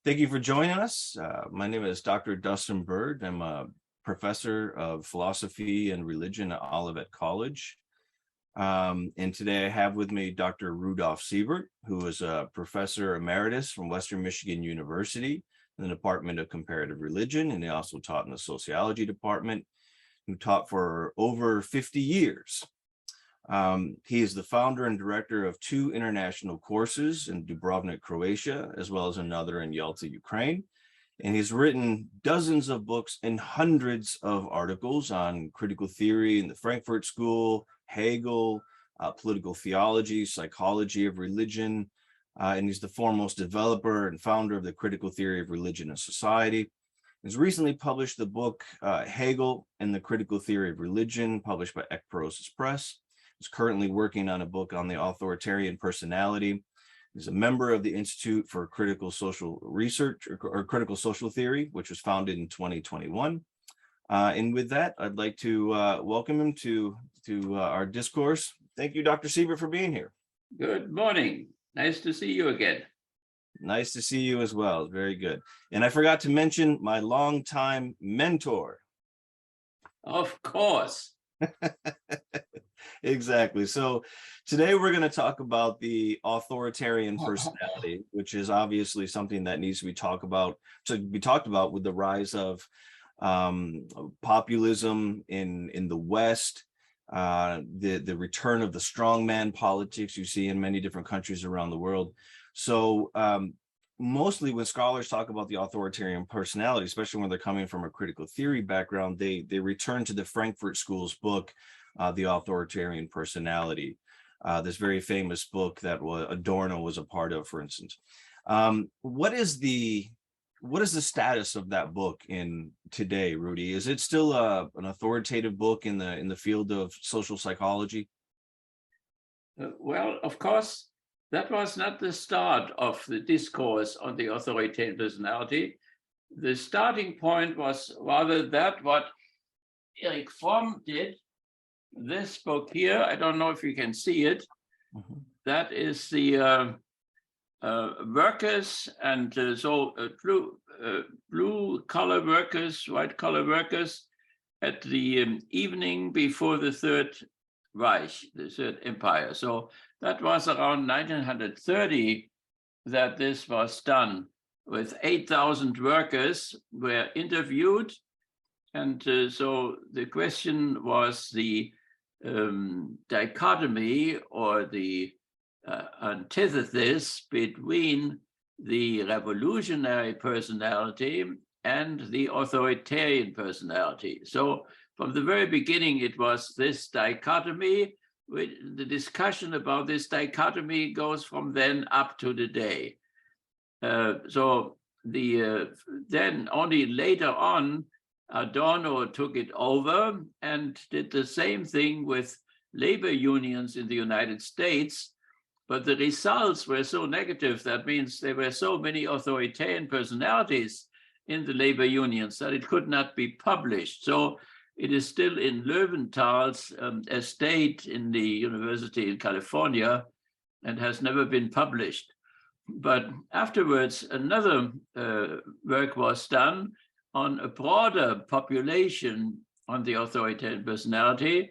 Thank you for joining us. My name is Dr. Dustin Byrd. I'm a professor of philosophy and religion at Olivet College. And today I have with me Dr. Rudolf Siebert, who is a professor emeritus from Western Michigan University in the Department of Comparative Religion, and he also taught in the sociology department, who taught for over 50 years. He is the founder and director of 2 international courses in Dubrovnik, Croatia, as well as another in Yalta, Ukraine. And he's written dozens of books and hundreds of articles on critical theory in the Frankfurt School, Hegel, political theology, psychology of religion, and he's the foremost developer and founder of the critical theory of religion and society. He's recently published the book Hegel and the Critical Theory of Religion, published by Ekpyrosis Press. He's currently working on a book on the Authoritarian Personality. He's a member of the Institute for Critical Social Research or Critical Social Theory, which was founded in 2021. And with that, I'd like to welcome him to our discourse. Thank you, Dr. Siebert, for being here. Good morning. Nice to see you again. Nice to see you as well. Very good. And I forgot to mention my longtime mentor. Of course. Exactly. So today we're going to talk about the authoritarian personality, which is obviously something that needs to be talked about with the rise of populism in the West, the return of the strongman politics you see in many different countries around the world. So mostly when scholars talk about the authoritarian personality, especially when they're coming from a critical theory background, they return to the Frankfurt School's book, The Authoritarian Personality, this very famous book that Adorno was a part of, for instance. What is the status of that book in today, Rudy? Is it still an authoritative book in the field of social psychology? Well, of course, that was not the start of the discourse on the authoritarian personality. The starting point was rather that what Erich Fromm did. This book here, I don't know if you can see it. Mm-hmm. That is the workers and blue collar workers, white collar workers at the evening before the Third Reich, the Third Empire. So that was around 1930 that this was done, with 8,000 workers were interviewed. And so the question was the dichotomy or the antithesis between the revolutionary personality and the authoritarian personality. So from the very beginning, it was this dichotomy. The discussion about this dichotomy goes from then up to today. So then only later on, Adorno took it over and did the same thing with labor unions in the United States. But the results were so negative. That means there were so many authoritarian personalities in the labor unions that it could not be published. So it is still in Löwenthal's estate in the University in California and has never been published. But afterwards, another work was done on a broader population on the authoritarian personality.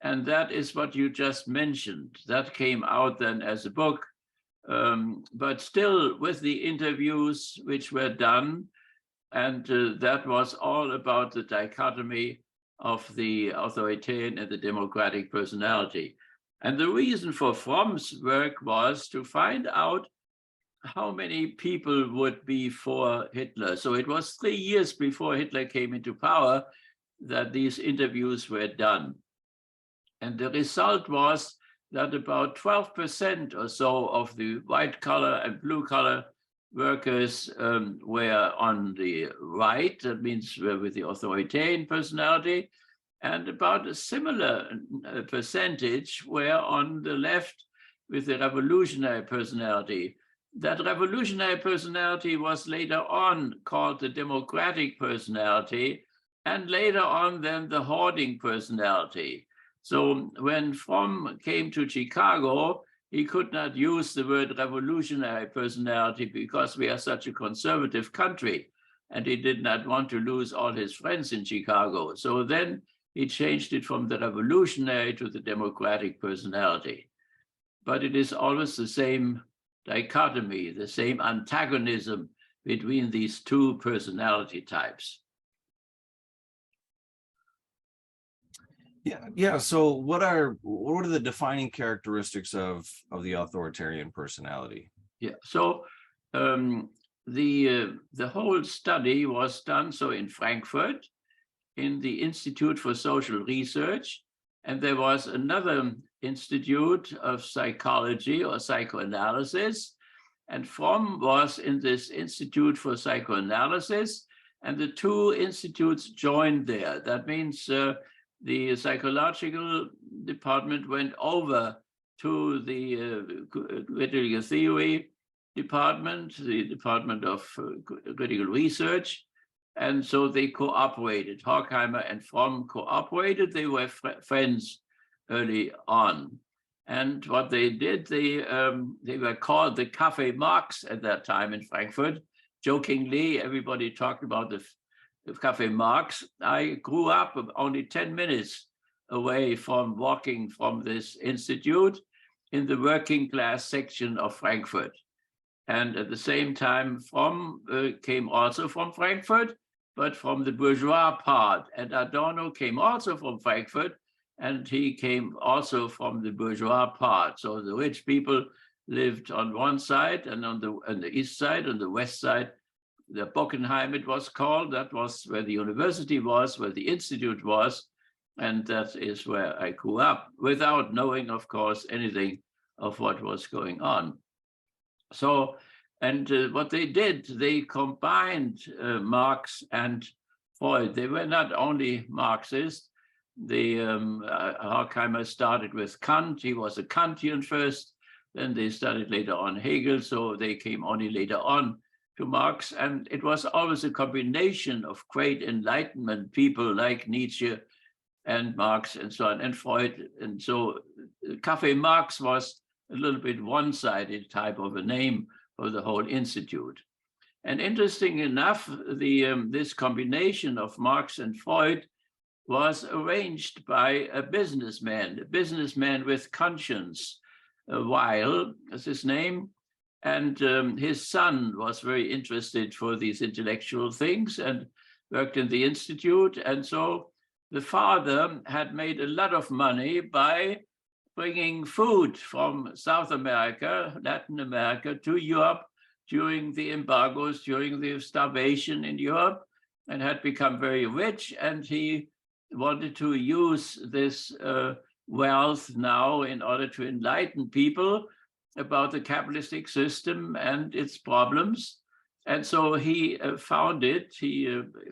And that is what you just mentioned. That came out then as a book, but still with the interviews which were done. And that was all about the dichotomy of the authoritarian and the democratic personality. And the reason for Fromm's work was to find out how many people would be for Hitler. So it was 3 years before Hitler came into power that these interviews were done. And the result was that about 12% or so of the white collar and blue collar workers were on the right, that means were with the authoritarian personality, and about a similar percentage were on the left with the revolutionary personality. That revolutionary personality was later on called the democratic personality, and later on then the hoarding personality. So when Fromm came to Chicago, he could not use the word revolutionary personality because we are such a conservative country, and he did not want to lose all his friends in Chicago. So then he changed it from the revolutionary to the democratic personality. But it is always the same dichotomy, the same antagonism between these two personality types. Yeah. So what are the defining characteristics of the authoritarian personality? Yeah. So the whole study was done so in Frankfurt, in the Institute for Social Research, and there was another institute of psychology or psychoanalysis, and Fromm was in this Institute for Psychoanalysis, and the two institutes joined there. That means the psychological department went over to the critical theory department, the Department of Critical Research, and so they cooperated. Horkheimer and Fromm cooperated. They were friends early on. And what they did, they were called the Café Marx at that time in Frankfurt. Jokingly, everybody talked about the Café Marx. I grew up only 10 minutes away from walking from this institute in the working class section of Frankfurt. And at the same time, Fromm came also from Frankfurt, but from the bourgeois part. And Adorno came also from Frankfurt, and he came also from the bourgeois part. So the rich people lived on one side, and on the east side, on the west side, the Bockenheim it was called. That was where the university was, where the institute was. And that is where I grew up, without knowing, of course, anything of what was going on. So, and what they did, they combined Marx and Freud. They were not only Marxist. Horkheimer started with Kant. He was a Kantian first. Then they studied later on Hegel. So they came only later on to Marx. And it was always a combination of great Enlightenment people like Nietzsche and Marx and so on, and Freud. And so Café Marx was a little bit one-sided type of a name for the whole institute. And interesting enough, this combination of Marx and Freud was arranged by a businessman with conscience, Weil is his name. And his son was very interested for these intellectual things and worked in the institute. And so the father had made a lot of money by bringing food from South America, Latin America, to Europe during the embargoes, during the starvation in Europe, and had become very rich. And he wanted to use this wealth now in order to enlighten people about the capitalistic system and its problems. And so he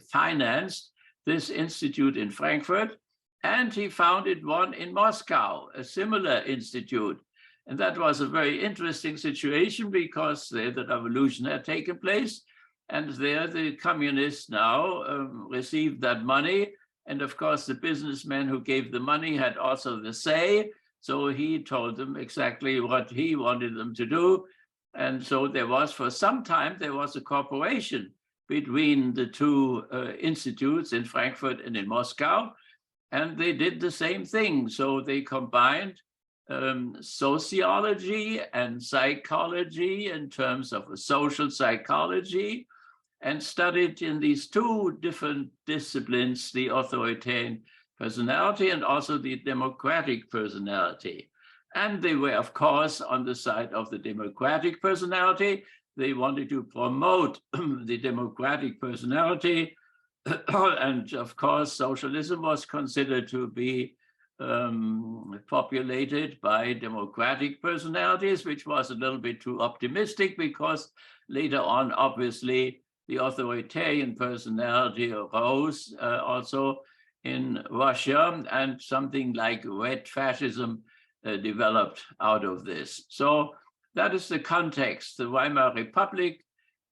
financed this institute in Frankfurt, and he founded one in Moscow, a similar institute. And that was a very interesting situation because there the revolution had taken place, and there the communists now received that money. And of course, the businessman who gave the money had also the say. So he told them exactly what he wanted them to do. And so there was, for some time, there was a cooperation between the two institutes in Frankfurt and in Moscow. And they did the same thing. So they combined sociology and psychology in terms of a social psychology, and studied in these two different disciplines, the authoritarian personality and also the democratic personality. And they were, of course, on the side of the democratic personality. They wanted to promote the democratic personality. And of course, socialism was considered to be populated by democratic personalities, which was a little bit too optimistic because later on, obviously, the authoritarian personality arose also in Russia, and something like red fascism developed out of this. So that is the context. The Weimar Republic,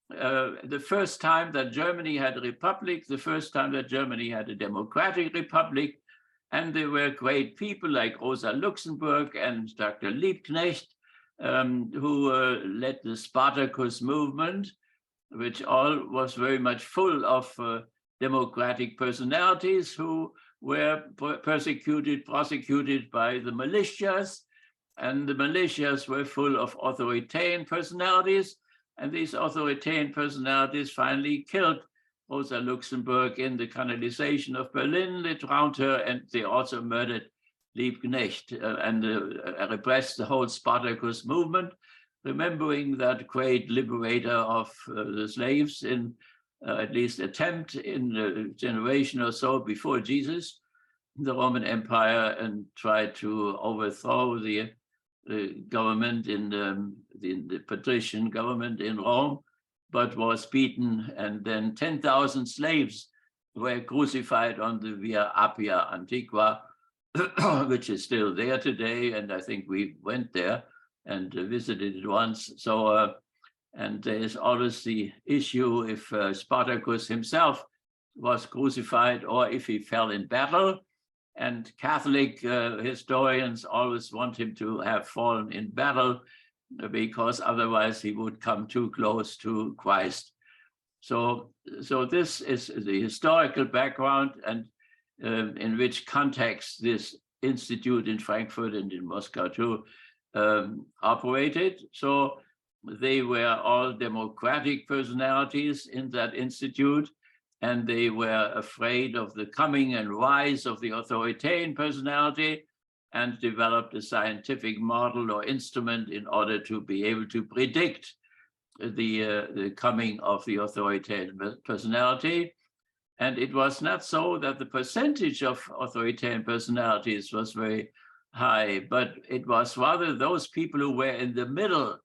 the first time that Germany had a republic, the first time that Germany had a democratic republic, and there were great people like Rosa Luxemburg and Dr. Liebknecht who led the Spartacus movement, which all was very much full of democratic personalities who were prosecuted by the militias, and the militias were full of authoritarian personalities, and these authoritarian personalities finally killed Rosa Luxemburg in the canalization of Berlin. They drowned her, and they also murdered Liebknecht and repressed the whole Spartacus movement, remembering that great liberator of the slaves in at least attempt in a generation or so before Jesus, the Roman Empire, and tried to overthrow the government in the patrician government in Rome, but was beaten, and then 10,000 slaves were crucified on the Via Appia Antiqua, which is still there today, and I think we went there and visited it once. So, and there is always the issue if Spartacus himself was crucified or if he fell in battle. And Catholic historians always want him to have fallen in battle, because otherwise he would come too close to Christ. So this is the historical background, and in which context this institute in Frankfurt and in Moscow too operated. So they were all democratic personalities in that institute, and they were afraid of the coming and rise of the authoritarian personality, and developed a scientific model or instrument in order to be able to predict the coming of the authoritarian personality. And it was not so that the percentage of authoritarian personalities was very high, but it was rather those people who were in the middle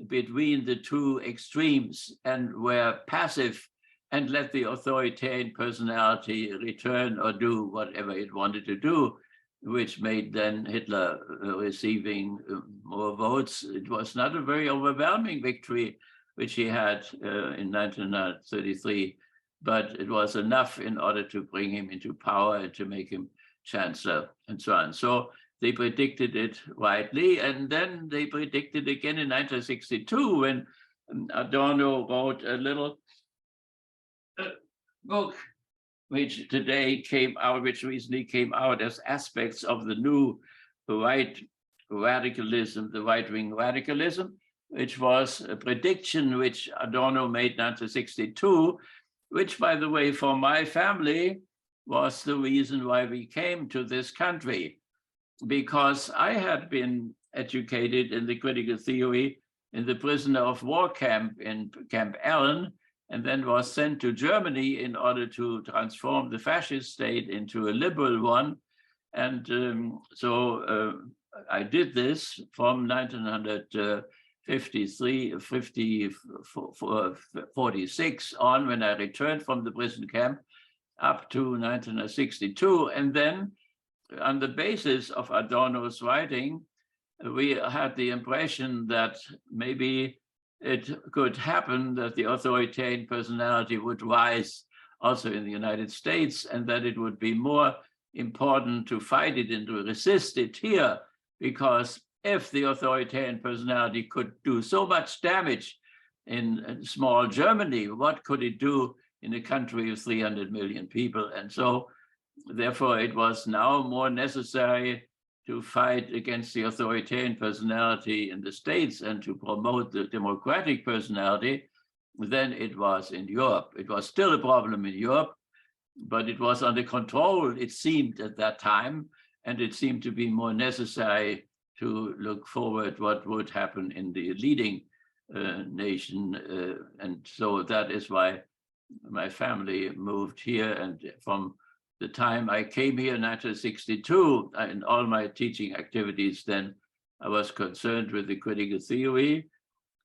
between the two extremes and were passive and let the authoritarian personality return or do whatever it wanted to do, which made then Hitler receiving more votes. It was not a very overwhelming victory, which he had in 1933, but it was enough in order to bring him into power and to make him chancellor and so on. So they predicted it rightly, and then they predicted again in 1962 when Adorno wrote a little book which today came out, which recently came out as aspects of the new right radicalism, the right-wing radicalism, which was a prediction which Adorno made in 1962, which, by the way, for my family, was the reason why we came to this country, because I had been educated in the critical theory in the prisoner of war camp in Camp Allen, and then was sent to Germany in order to transform the fascist state into a liberal one. And so I did this from 1946 on, when I returned from the prison camp, up to 1962. And then on the basis of Adorno's writing, we had the impression that maybe it could happen that the authoritarian personality would rise also in the United States, and that it would be more important to fight it and to resist it here, because if the authoritarian personality could do so much damage in small Germany, what could it do in a country of 300 million people? And so therefore it was now more necessary to fight against the authoritarian personality in the States and to promote the democratic personality than it was in Europe. It was still a problem in Europe, but it was under control, it seemed at that time, and it seemed to be more necessary to look forward what would happen in the leading nation. And so that is why my family moved here, and from the time I came here in 1962, in all my teaching activities then, I was concerned with the critical theory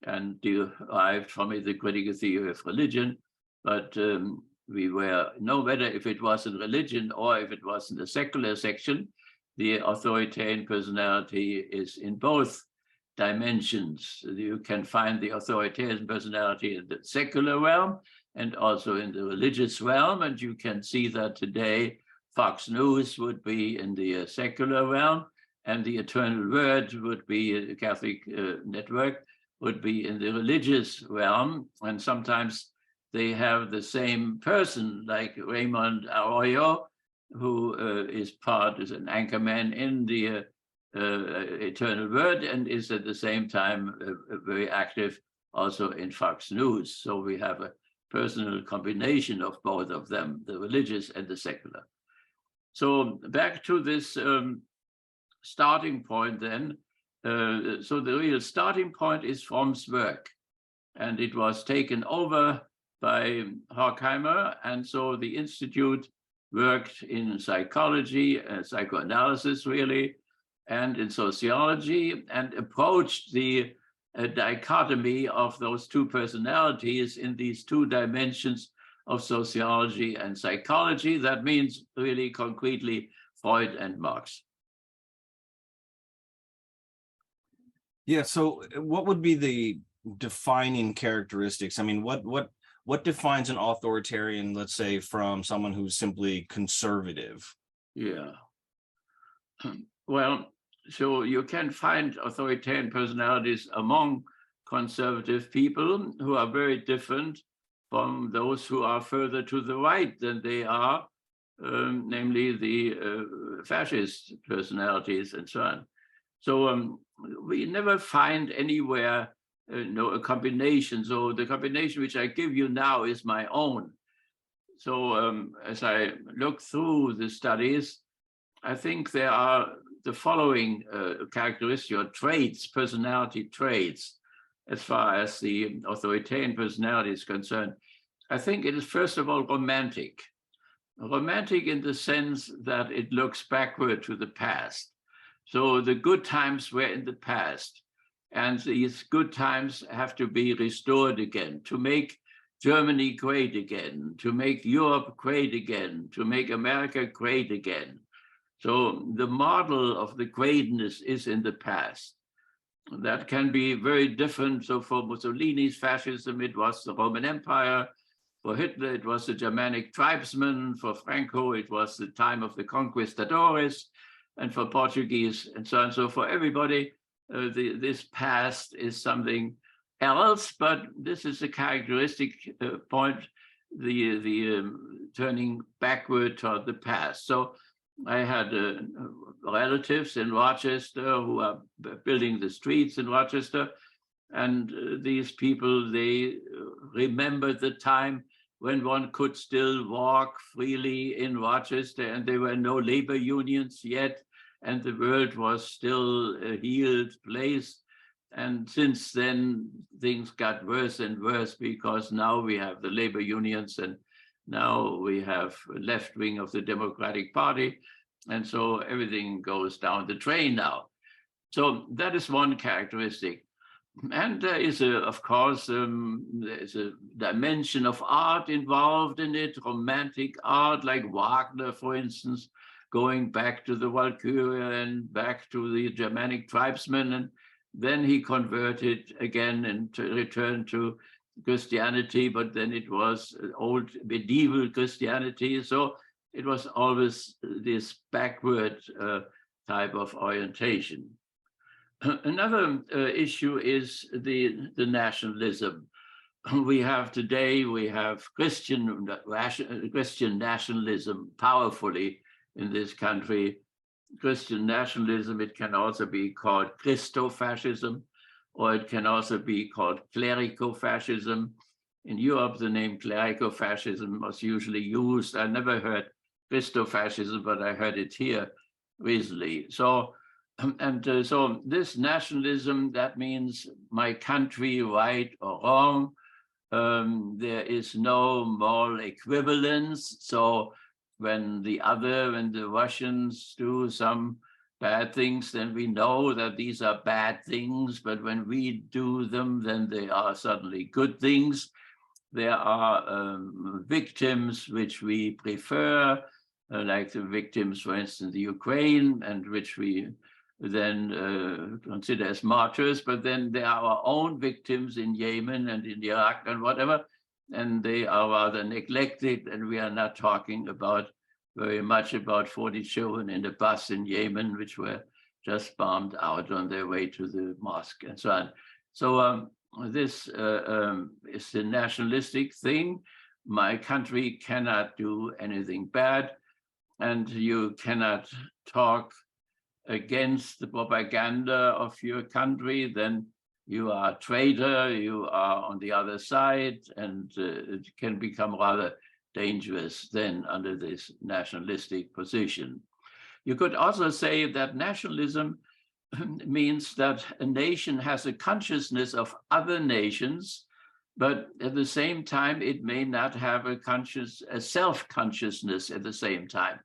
and derived from it the critical theory of religion. But we were, no matter if it was in religion or if it was in the secular section, the authoritarian personality is in both dimensions. You can find the authoritarian personality in the secular realm and also in the religious realm. And you can see that today Fox News would be in the secular realm, and the Eternal Word would be a Catholic network, would be in the religious realm, and sometimes they have the same person, like Raymond Arroyo, who is an anchorman in the Eternal Word, and is at the same time very active also in Fox News. So we have a personal combination of both of them, the religious and the secular. So back to this starting point then. So the real starting point is Fromm's work, and it was taken over by Horkheimer, and so the Institute worked in psychology, psychoanalysis really, and in sociology, and approached the dichotomy of those two personalities in these two dimensions of sociology and psychology. That means really concretely Freud and Marx. Yeah, so what would be the defining characteristics? I mean, what defines an authoritarian, let's say, from someone who's simply conservative? Yeah. Well, so you can find authoritarian personalities among conservative people who are very different from those who are further to the right than they are, namely the fascist personalities and so on. So we never find anywhere a combination. So the combination which I give you now is my own. So as I look through the studies, I think there are the following characteristics or traits, personality traits, as far as the authoritarian personality is concerned. I think it is, first of all, romantic. Romantic in the sense that it looks backward to the past. So the good times were in the past, and these good times have to be restored again, to make Germany great again, to make Europe great again, to make America great again. So the model of the greatness is in the past. That can be very different. So for Mussolini's fascism, it was the Roman Empire. For Hitler, it was the Germanic tribesmen. For Franco, it was the time of the conquistadores. And for Portuguese, and so on. So for everybody, this past is something else, but this is a characteristic point, the turning backward toward the past. So I had relatives in Rochester who are building the streets in Rochester, and these people, they remembered the time when one could still walk freely in Rochester, and there were no labor unions yet, and the world was still a healed place. And since then, things got worse and worse, because now we have the labor unions, and now we have a left wing of the Democratic Party. And so everything goes down the drain now. So that is one characteristic. And there is, of course, there's a dimension of art involved in it, romantic art, like Wagner, for instance, going back to the Walküre and back to the Germanic tribesmen. And then he converted again and returned to Christianity, but then it was old medieval Christianity. So it was always this backward type of orientation. Another issue is the nationalism. We have Christian nationalism powerfully in this country. Christian nationalism, it can also be called Christofascism, or it can also be called clerico-fascism. In Europe, the name clerico-fascism was usually used. I never heard Christofascism, but I heard it here recently. So this nationalism, that means my country, right or wrong. There is no moral equivalence. So when the Russians do some bad things, then we know that these are bad things. But when we do them, then they are suddenly good things. There are victims which we prefer, like the victims, for instance, the Ukraine, and which we then consider as martyrs. But then there are our own victims in Yemen and in Iraq and whatever, and they are rather neglected. And we are not talking about very much about 40 children in a bus in Yemen, which were just bombed out on their way to the mosque and so on. So this is the nationalistic thing. My country cannot do anything bad, and you cannot talk against the propaganda of your country, then you are a traitor, you are on the other side, and it can become rather dangerous then under this nationalistic position. You could also say that nationalism means that a nation has a consciousness of other nations, but at the same time, it may not have a self-consciousness at the same time.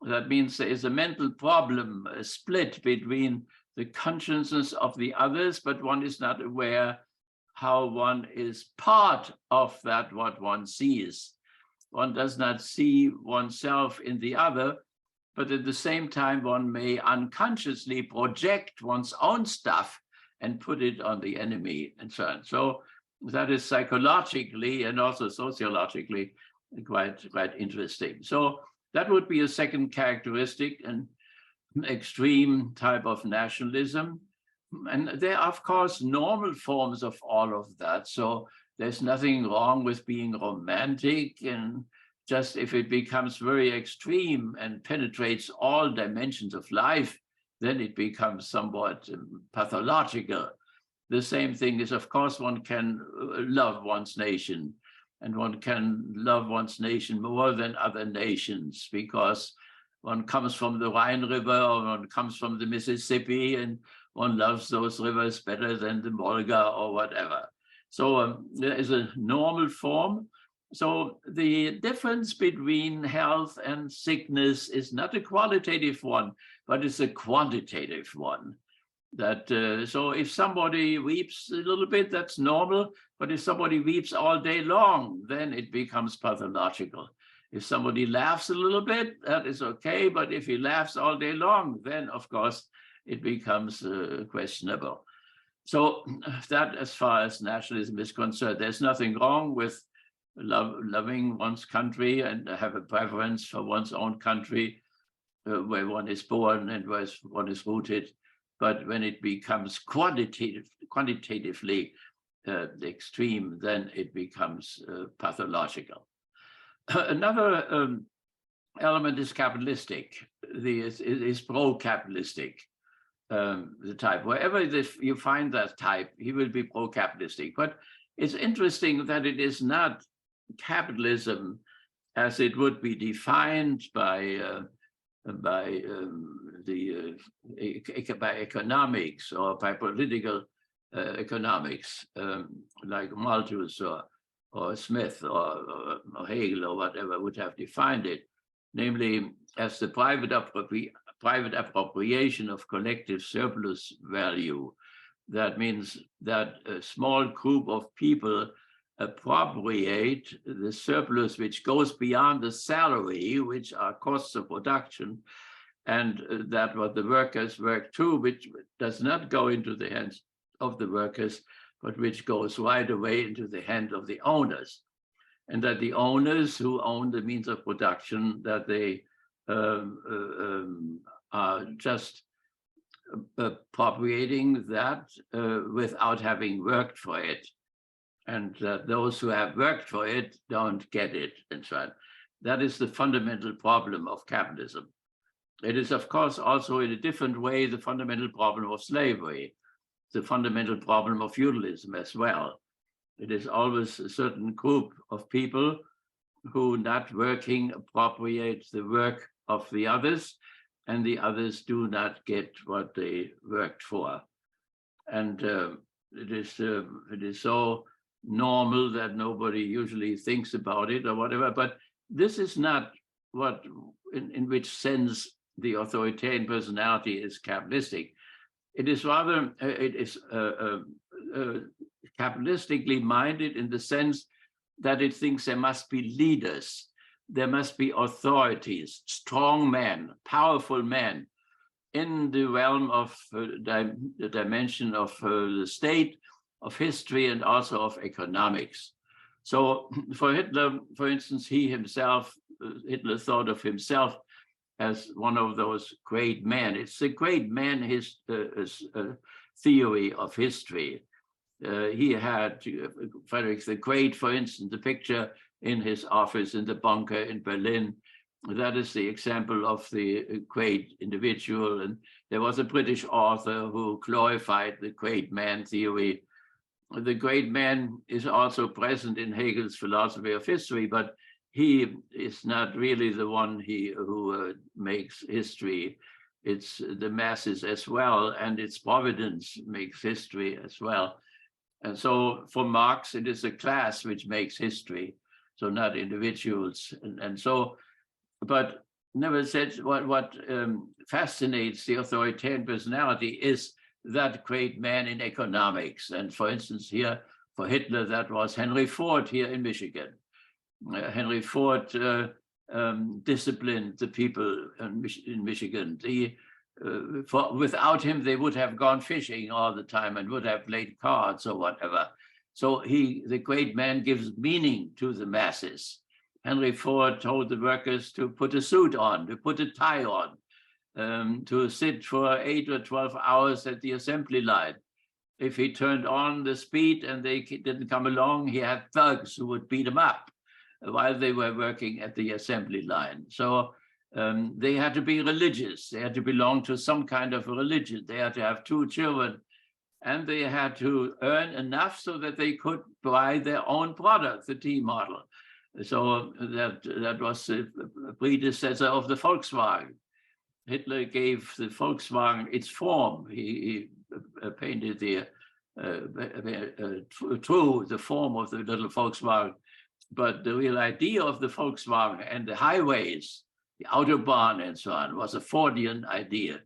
That means there is a mental problem, a split between the consciousness of the others, but one is not aware how one is part of that, what one sees. One does not see oneself in the other, but at the same time, one may unconsciously project one's own stuff and put it on the enemy and so on. So that is psychologically and also sociologically quite interesting. So that would be a second characteristic, an extreme type of nationalism. And there are, of course, normal forms of all of that. So there's nothing wrong with being romantic, and just if it becomes very extreme and penetrates all dimensions of life, then it becomes somewhat pathological. The same thing is, of course, one can love one's nation, and one can love one's nation more than other nations because one comes from the Rhine River or one comes from the Mississippi, and one loves those rivers better than the Volga or whatever. So there is a normal form. So the difference between health and sickness is not a qualitative one, but it's a quantitative one. That so if somebody weeps a little bit, that's normal. But if somebody weeps all day long, then it becomes pathological. If somebody laughs a little bit, that is okay. But if he laughs all day long, then of course it becomes questionable. So that, as far as nationalism is concerned, there's nothing wrong with loving one's country and have a preference for one's own country, where one is born and where one is rooted. But when it becomes quantitatively extreme, then it becomes pathological. Another element is capitalistic. Is pro-capitalistic, the type. Wherever you find that type, he will be pro-capitalistic. But it's interesting that it is not capitalism as it would be defined by economics or by political economics, like Malthus or Smith or Hegel or whatever would have defined it, namely as the private appropriation of collective surplus value. That means that a small group of people appropriate the surplus which goes beyond the salary, which are costs of production, and that what the workers work to, which does not go into the hands of the workers, but which goes right away into the hand of the owners. And that the owners who own the means of production, that they are just appropriating that without having worked for it. And those who have worked for it don't get it, and so on. That is the fundamental problem of capitalism. It is, of course, also in a different way the fundamental problem of slavery, the fundamental problem of feudalism as well. It is always a certain group of people who, not working, appropriate the work of the others, and the others do not get what they worked for. And it is so normal that nobody usually thinks about it or whatever, but this is not what, in which sense the authoritarian personality is capitalistic. It is rather, it is capitalistically minded in the sense that it thinks there must be leaders, there must be authorities, strong men, powerful men in the realm of the dimension of the state, of history, and also of economics. So for Hitler, for instance, Hitler thought of himself as one of those great men. It's the great man theory of history. He had Frederick the Great, for instance, the picture in his office in the bunker in Berlin. That is the example of the great individual. And there was a British author who glorified the great man theory. The great man is also present in Hegel's philosophy of history, but he is not really the one who makes history. It's the masses as well, and its providence makes history as well. And so for Marx, it is a class which makes history, so not individuals. And so, but nevertheless, what fascinates the authoritarian personality is that great man in economics. And for instance, here for Hitler, that was Henry Ford here in Michigan. Henry Ford disciplined the people in Michigan. Without him, they would have gone fishing all the time and would have played cards or whatever. So the great man, gives meaning to the masses. Henry Ford told the workers to put a suit on, to put a tie on, to sit for 8 or 12 hours at the assembly line. If he turned on the speed and they didn't come along, he had thugs who would beat him up while they were working at the assembly line. So they had to be religious. They had to belong to some kind of a religion. They had to have 2 children, and they had to earn enough so that they could buy their own product, the T model. So that was the predecessor of the Volkswagen. Hitler gave the Volkswagen its form. He painted the form of the little Volkswagen. But the real idea of the Volkswagen and the highways, the Autobahn and so on, was a Fordian idea.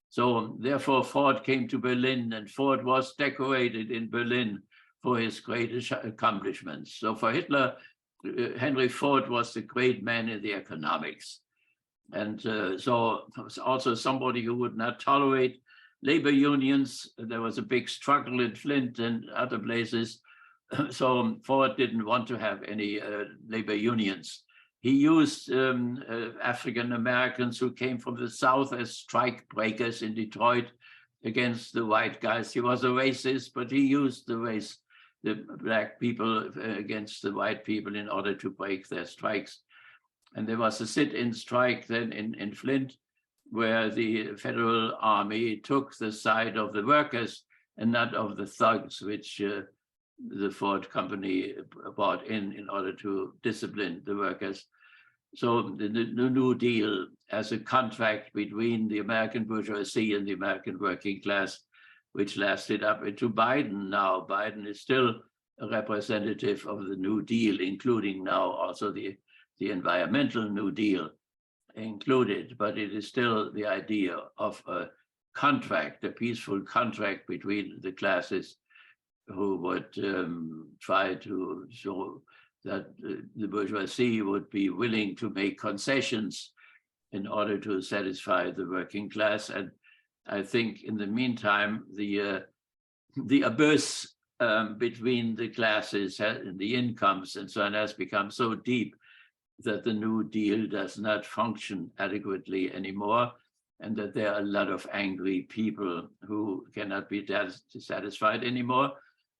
So therefore, Ford came to Berlin, and Ford was decorated in Berlin for his great accomplishments. So for Hitler, Henry Ford was the great man in the economics. And so was also somebody who would not tolerate labor unions. There was a big struggle in Flint and other places. So Ford didn't want to have any labor unions. He used African Americans who came from the South as strike breakers in Detroit against the white guys. He was a racist, but he used the black people against the white people in order to break their strikes. And there was a sit-in strike then in Flint, where the Federal Army took the side of the workers and not of the thugs, which the Ford company brought in order to discipline the workers. So the New Deal as a contract between the American bourgeoisie and the American working class, which lasted up into Biden now. Biden is still a representative of the New Deal, including now also the environmental New Deal included, but it is still the idea of a contract, a peaceful contract between the classes who would try to show that the bourgeoisie would be willing to make concessions in order to satisfy the working class. And I think in the meantime, the abyss between the classes and the incomes and so on has become so deep that the New Deal does not function adequately anymore, and that there are a lot of angry people who cannot be satisfied anymore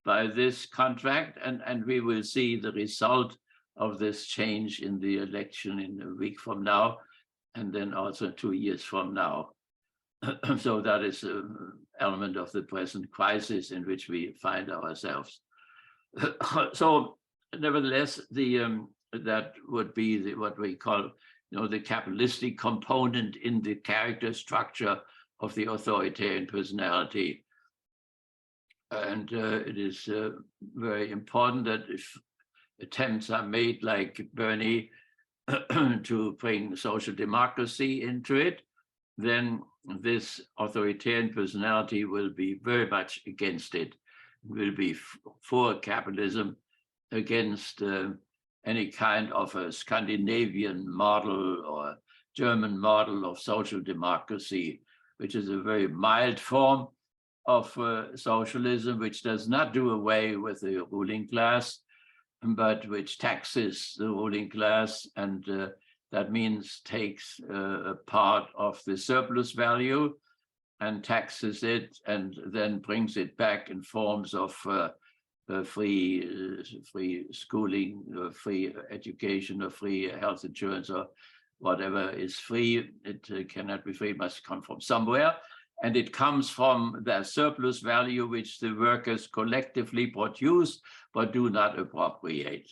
by this contract. And we will see the result of this change in the election in a week from now, and then also 2 years from now. So that is an element of the present crisis in which we find ourselves. So nevertheless, that would be what we call, the capitalistic component in the character structure of the authoritarian personality. And it is very important that if attempts are made like Bernie to bring social democracy into it, then this authoritarian personality will be very much against it, will be for capitalism, against any kind of a Scandinavian model or German model of social democracy, which is a very mild form of socialism, which does not do away with the ruling class, but which taxes the ruling class and That means takes a part of the surplus value and taxes it, and then brings it back in forms of free schooling, free education, or free health insurance, or whatever is free. It cannot be free, it must come from somewhere. And it comes from the surplus value which the workers collectively produce but do not appropriate,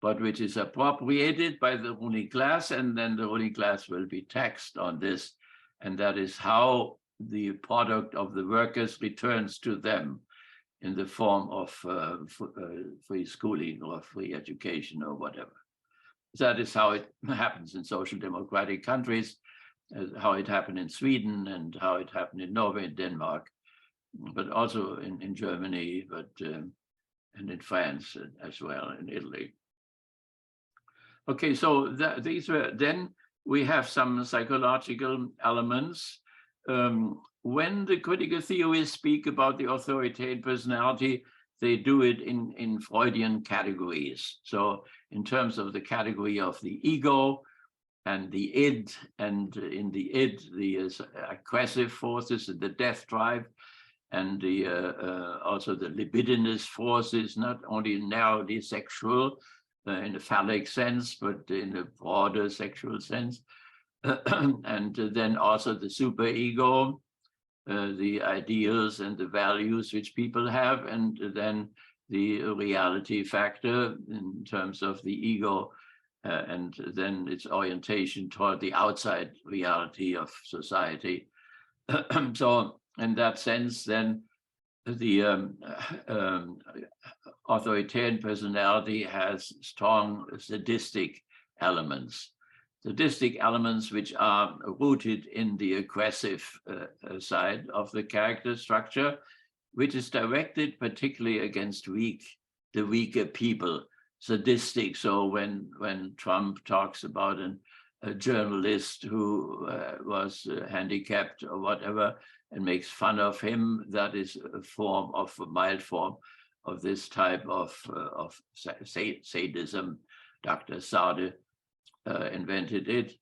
but which is appropriated by the ruling class, and then the ruling class will be taxed on this. And that is how the product of the workers returns to them in the form of free schooling or free education or whatever. That is how it happens in social democratic countries, how it happened in Sweden, and how it happened in Norway and Denmark, but also in Germany, and in France as well, in Italy. Okay, so these were, then we have some psychological elements. When the critical theorists speak about the authoritarian personality, they do it in Freudian categories. So in terms of the category of the ego and the id, and in the id, the aggressive forces and the death drive, and the also the libidinous forces, not only narrowly sexual in a phallic sense, but in a broader sexual sense. And then also the superego, the ideals and the values which people have, and then the reality factor in terms of the ego, and then its orientation toward the outside reality of society. So in that sense, then the authoritarian personality has strong sadistic elements. Sadistic elements which are rooted in the aggressive side of the character structure, which is directed particularly against the weaker people, sadistic. So when Trump talks about a journalist who was handicapped or whatever, and makes fun of him, that is a mild form of this type of sadism. Dr. Sade invented it.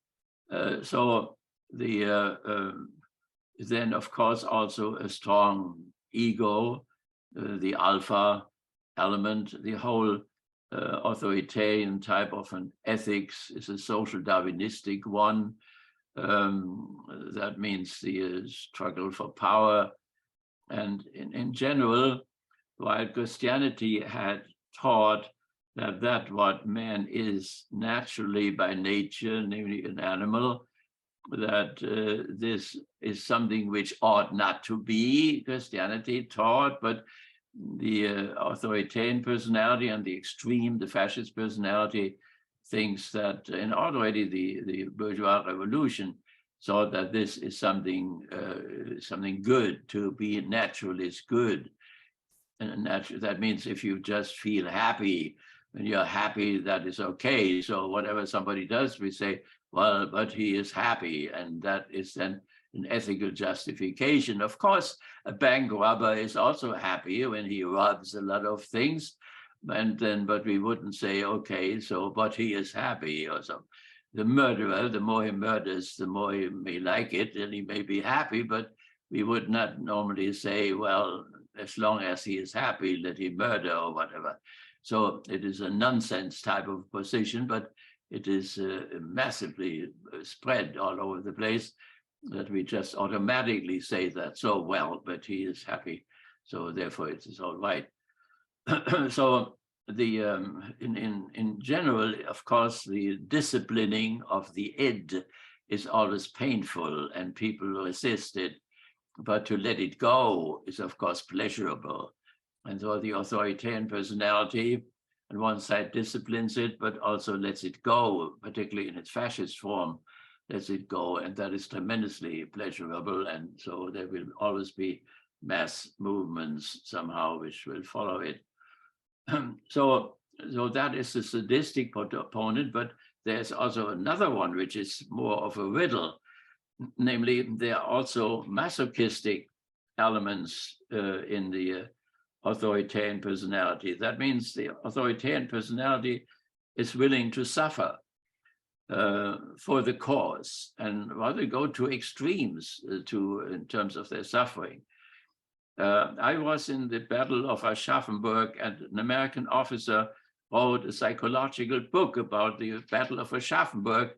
So then of course also a strong ego, the alpha element. The whole authoritarian type of an ethics is a social Darwinistic one. That means the struggle for power. And in general, while Christianity had taught that what man is naturally by nature, namely an animal, that this is something which ought not to be, Christianity taught, but the authoritarian personality and the extreme, the fascist personality, thinks that, and already the bourgeois revolution saw that this is something good. To be natural is good. And that means if you just feel happy, when you're happy, that is okay. So whatever somebody does, we say, well, but he is happy. And that is then an ethical justification. Of course, a bank robber is also happy when he robs a lot of things. And then, but we wouldn't say, okay, so, but he is happy or something. The murderer, the more he murders, the more he may like it, and he may be happy, but we would not normally say, well, as long as he is happy, let him murder or whatever. So it is a nonsense type of position, but it is massively spread all over the place that we just automatically say that, so well, but he is happy, so therefore it is all right. So the in general, of course, the disciplining of the id is always painful and people resist it, but to let it go is of course pleasurable. And so the authoritarian personality on one side disciplines it, but also lets it go, particularly in its fascist form, lets it go, and that is tremendously pleasurable. And so there will always be mass movements somehow which will follow it. So that is the sadistic opponent, but there's also another one which is more of a riddle. Namely, there are also masochistic elements in the authoritarian personality. That means the authoritarian personality is willing to suffer. for the cause and rather go to extremes in terms of their suffering. I was in the Battle of Aschaffenburg, and an American officer wrote a psychological book about the Battle of Aschaffenburg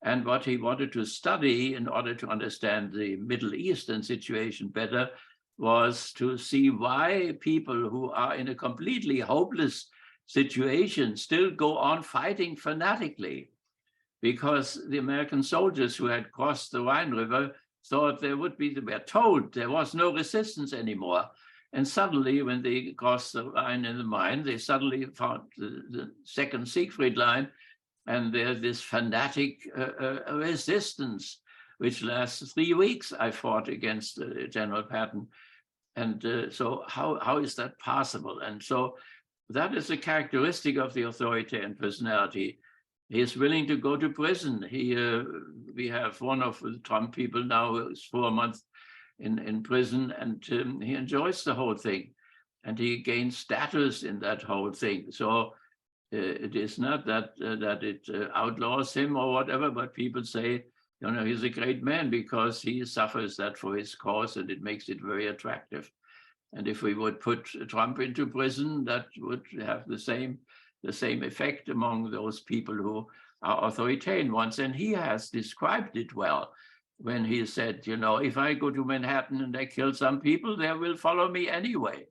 and what he wanted to study in order to understand the Middle Eastern situation better was to see why people who are in a completely hopeless situation still go on fighting fanatically. Because the American soldiers who had crossed the Rhine River thought they were told there was no resistance anymore. And suddenly, when they crossed the Rhine in the Main, they suddenly found the second Siegfried line, and there's this fanatic resistance, which lasts 3 weeks. I fought against General Patton. And so how is that possible? And so that is a characteristic of the authoritarian personality. He is willing to go to prison. We have one of the Trump people now who is 4 months in prison, and he enjoys the whole thing, and he gains status in that whole thing. So it is not that it outlaws him or whatever, but people say, you know, he's a great man because he suffers that for his cause, and it makes it very attractive. And if we would put Trump into prison, that would have the same effect among those people who are authoritarian ones. And he has described it well when he said, you know, if I go to Manhattan and I kill some people, they will follow me anyway.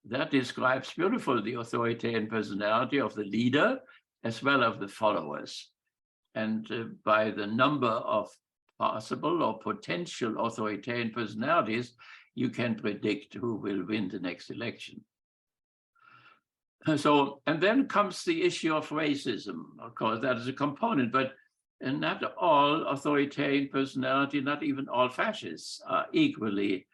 That describes beautifully the authoritarian personality of the leader as well as the followers. And by the number of possible or potential authoritarian personalities, you can predict who will win the next election. So, and then comes the issue of racism. Of course, that is a component, but not all authoritarian personality, not even all fascists, are equally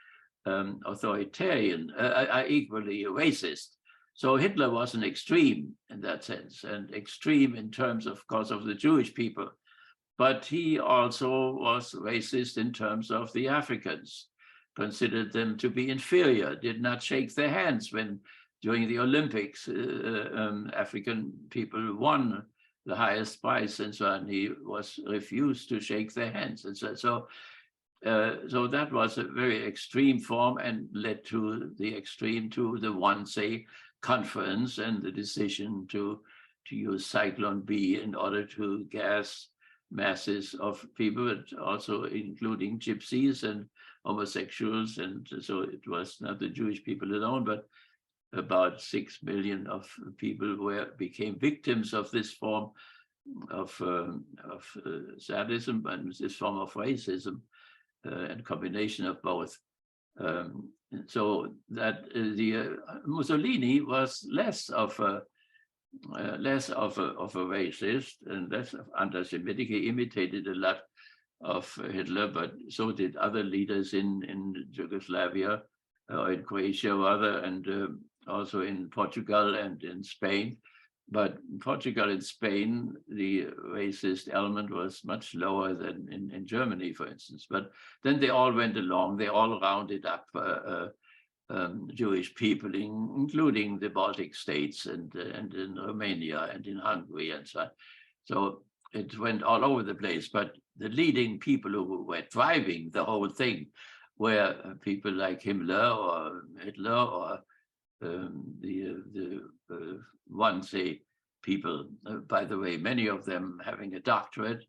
authoritarian, are equally racist. So Hitler was an extreme in that sense, and extreme in terms, of course, of the Jewish people. But he also was racist in terms of the Africans, considered them to be inferior, did not shake their hands when during the Olympics, African people won the highest prize and so on. He was refused to shake their hands. And so that was a very extreme form and led to the extreme, to the Wannsee Conference and the decision to use Cyclone B in order to gas masses of people, but also including gypsies and homosexuals. And so it was not the Jewish people alone, but about 6 million of people became victims of this form of sadism and this form of racism, and combination of both. So that the Mussolini was less of a racist and less of anti-Semitic. He imitated a lot of Hitler, but so did other leaders in Yugoslavia, or in Croatia rather, and also in Portugal and in Spain. But in Portugal and Spain, the racist element was much lower than in Germany, for instance. But then they all went along, they all rounded up Jewish people, including the Baltic states and in Romania and in Hungary and so on. So it went all over the place. But the leading people who were driving the whole thing were people like Himmler or Hitler or the Wannsee people, by the way, many of them having a doctorate.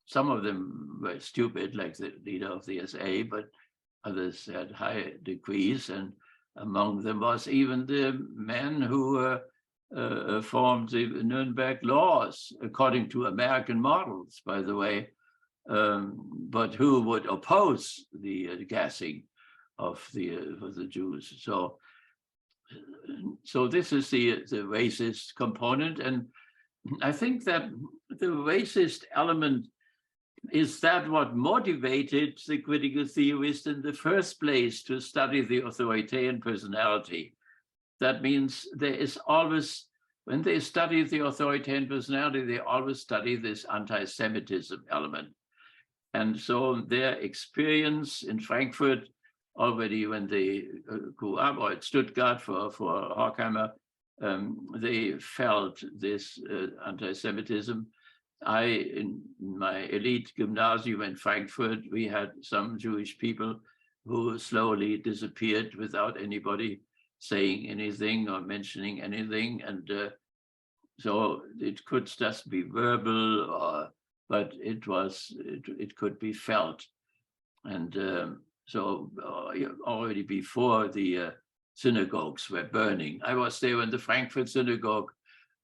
Some of them were stupid, like the leader of the SA, but others had high degrees, and among them was even the man who formed the Nuremberg laws, according to American models, by the way, but who would oppose the gassing of the Jews. So this is the racist component, and I think that the racist element is that what motivated the critical theorist in the first place to study the authoritarian personality. That means there is always, when they study the authoritarian personality, they always study this anti-Semitism element. And so their experience in Frankfurt, already when they grew up, or at Stuttgart for Horkheimer, they felt this anti-Semitism in my elite gymnasium in Frankfurt, we had some Jewish people who slowly disappeared without anybody saying anything or mentioning anything. And so it could just be verbal, but it could be felt. And so already before the synagogues were burning, I was there when the Frankfurt synagogue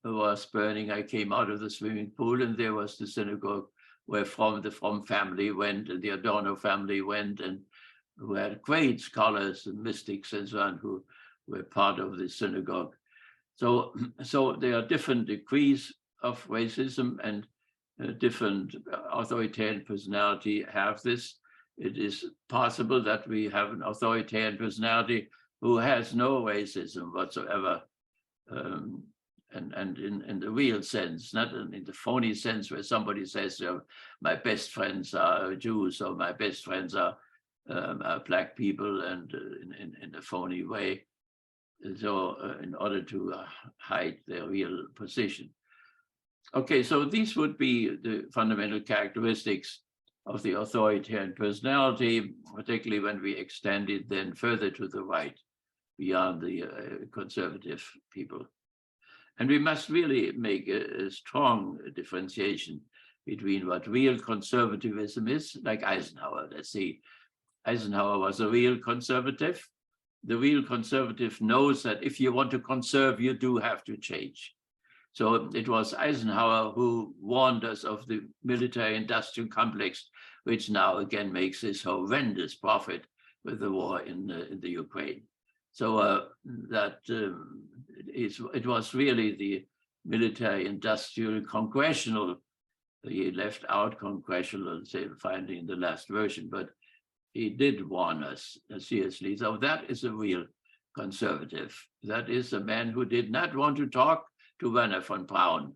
was burning. I came out of the swimming pool, and there was the synagogue where the Fromm family went, and the Adorno family went, and who had great scholars and mystics and so on who were part of the synagogue. So there are different degrees of racism, and different authoritarian personality have this. It is possible that we have an authoritarian personality who has no racism whatsoever, and in the real sense, not in the phony sense where somebody says, my best friends are Jews, or my best friends are Black people, and in a phony way. So in order to hide their real position. Okay, so these would be the fundamental characteristics of the authoritarian personality, particularly when we extend it then further to the right, beyond the conservative people. And we must really make a strong differentiation between what real conservatism is, like Eisenhower. Let's see, Eisenhower was a real conservative. The real conservative knows that if you want to conserve, you do have to change. So it was Eisenhower who warned us of the military-industrial complex, which now again makes this horrendous profit with the war in the Ukraine. So it was really the military-industrial congressional. He left out congressional, say, finally in the last version, but he did warn us seriously. So that is a real conservative. That is a man who did not want to talk to Werner von Braun,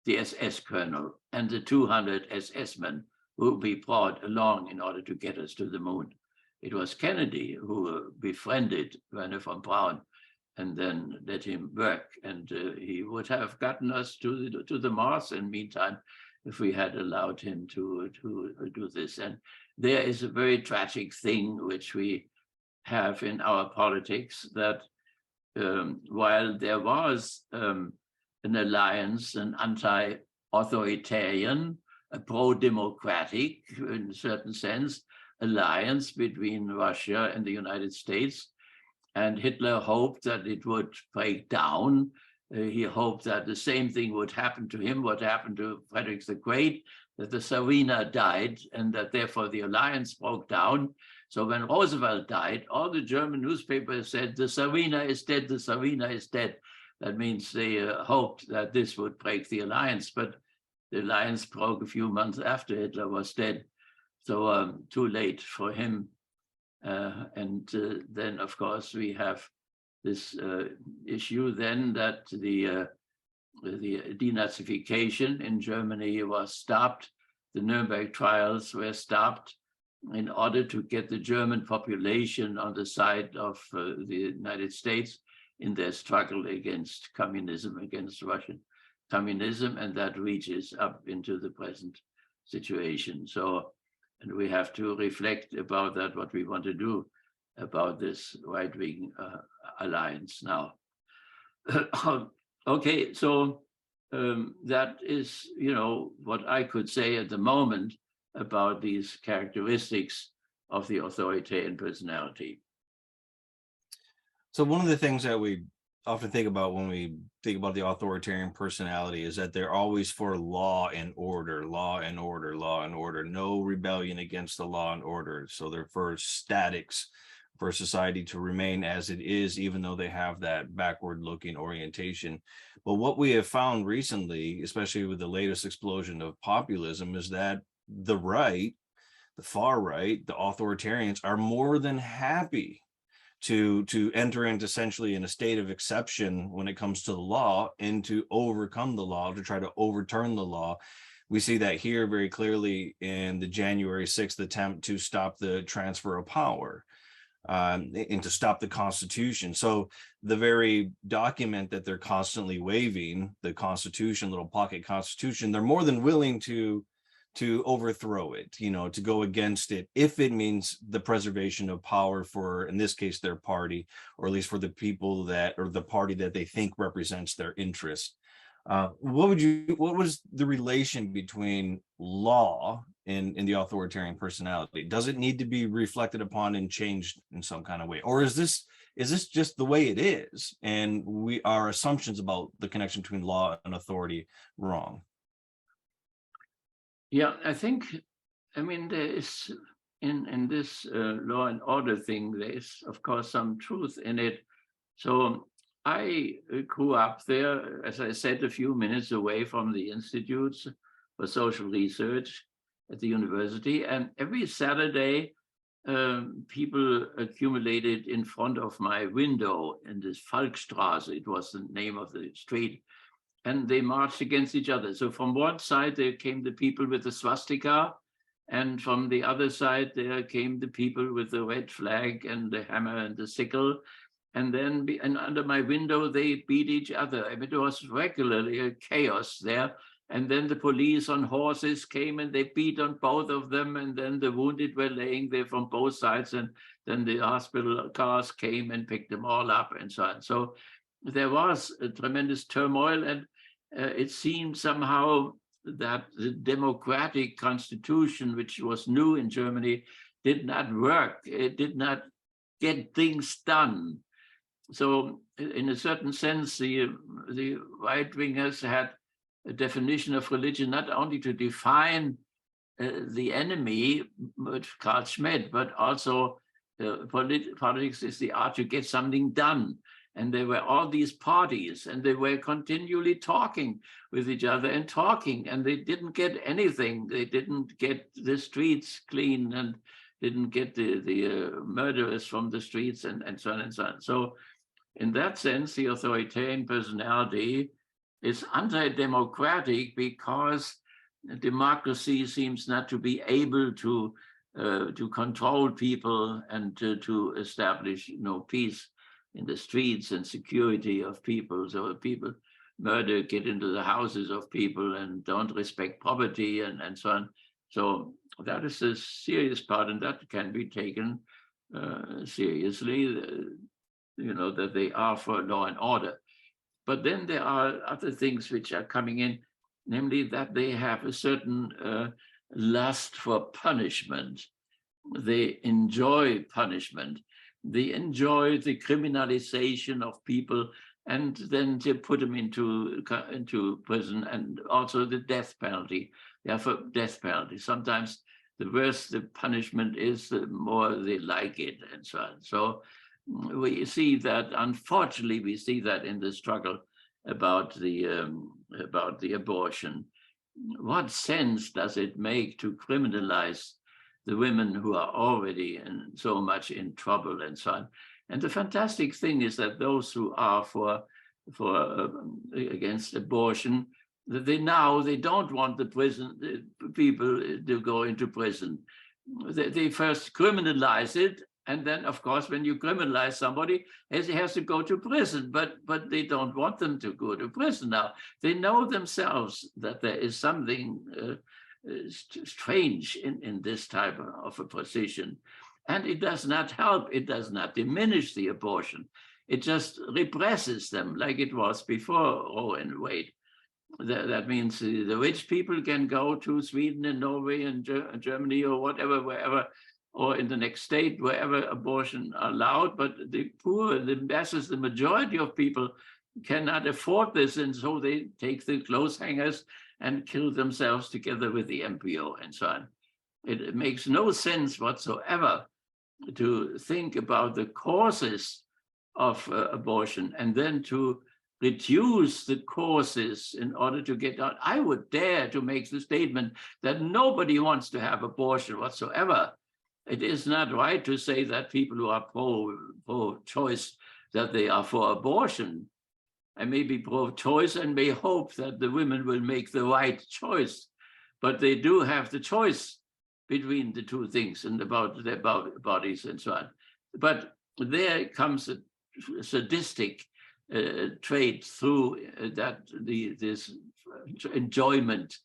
the SS colonel, and the 200 SS men who we brought along in order to get us to the moon. It was Kennedy who befriended Werner von Braun and then let him work. And he would have gotten us to the Mars in the meantime if we had allowed him to do this. And there is a very tragic thing which we have in our politics, that while there was an alliance, an anti-authoritarian, a pro-democratic, in a certain sense, alliance between Russia and the United States, and Hitler hoped that it would break down. He hoped that the same thing would happen to him, what happened to Frederick the Great, that the Tsarina died, and that therefore the alliance broke down. So when Roosevelt died, all the German newspapers said, the Tsarina is dead, the Tsarina is dead. That means they hoped that this would break the alliance, but the alliance broke a few months after Hitler was dead. So too late for him. And then, of course, we have this issue then that the denazification in Germany was stopped. The Nuremberg trials were stopped in order to get the German population on the side of the United States in their struggle against communism, against Russian communism, and that reaches up into the present situation. So, and we have to reflect about that, what we want to do about this right-wing alliance now. Okay, so that is, what I could say at the moment about these characteristics of the authoritarian personality. So one of the things that we often think about when we think about the authoritarian personality is that they're always for law and order, law and order, law and order, no rebellion against the law and order. So they're for statics, for society to remain as it is, even though they have that backward-looking orientation. But what we have found recently, especially with the latest explosion of populism, is that the right, the far right, the authoritarians are more than happy to enter into essentially in a state of exception when it comes to the law and to overcome the law, to try to overturn the law. We see that here very clearly in the January 6th attempt to stop the transfer of power. and to stop the Constitution. So the very document that they're constantly waving, the Constitution, little pocket Constitution, they're more than willing to overthrow it, to go against it, if it means the preservation of power for, in this case, their party, or at least for the people that, or the party that they think represents their interest. What was the relation between law in the authoritarian personality? Does it need to be reflected upon and changed in some kind of way? Or is this just the way it is, and our assumptions about the connection between law and authority wrong? Yeah, I mean, there is in this law and order thing, there is, of course, some truth in it. So I grew up there, as I said, a few minutes away from the institutes for social research at the university. And every Saturday, people accumulated in front of my window in this Falkstraße. It was the name of the street. And they marched against each other. So from one side, there came the people with the swastika, and from the other side, there came the people with the red flag and the hammer and the sickle. And then under my window, they beat each other. I mean, it was regularly a chaos there. And then the police on horses came and they beat on both of them. And then the wounded were laying there from both sides. And then the hospital cars came and picked them all up and so on. So there was a tremendous turmoil, and it seemed somehow that the democratic constitution, which was new in Germany, did not work. It did not get things done. So in a certain sense, the right-wingers had a definition of religion not only to define the enemy, Carl Schmitt, but also politics is the art to get something done. And there were all these parties, and they were continually talking with each other and talking, and they didn't get anything. They didn't get the streets clean, and didn't get the murderers from the streets, and so on and so on. So in that sense, the authoritarian personality is anti-democratic because democracy seems not to be able to control people and to establish peace in the streets and security of people. So people get into the houses of people and don't respect property and so on. So that is a serious part, and that can be taken seriously, that they are for law and order. But then there are other things which are coming in, namely that they have a certain lust for punishment. They enjoy punishment. They enjoy the criminalization of people, and then they put them into prison, and also the death penalty. They have a death penalty. Sometimes the worse the punishment is, the more they like it, and so on. So we see that, unfortunately, we see that in the struggle about the abortion. What sense does it make to criminalize the women who are already so much in trouble and so on? And the fantastic thing is that those who are against abortion, that they don't want the people to go into prison. They first criminalize it, and then, of course, when you criminalize somebody, he has to go to prison. But they don't want them to go to prison now. They know themselves that there is something strange in this type of a position. And it does not help. It does not diminish the abortion. It just represses them like it was before Roe and Wade. That means the rich people can go to Sweden and Norway and Germany or whatever, wherever, or in the next state, wherever abortion are allowed. But the poor, the masses, the majority of people cannot afford this. And so they take the clothes hangers and kill themselves together with the embryo and so on. It makes no sense whatsoever to think about the causes of abortion and then to reduce the causes in order to get out. I would dare to make the statement that nobody wants to have abortion whatsoever. It is not right to say that people who are pro-choice, that they are for abortion. I may be pro-choice and may hope that the women will make the right choice, but they do have the choice between the two things and about their bodies and so on. but there comes a sadistic trait through this enjoyment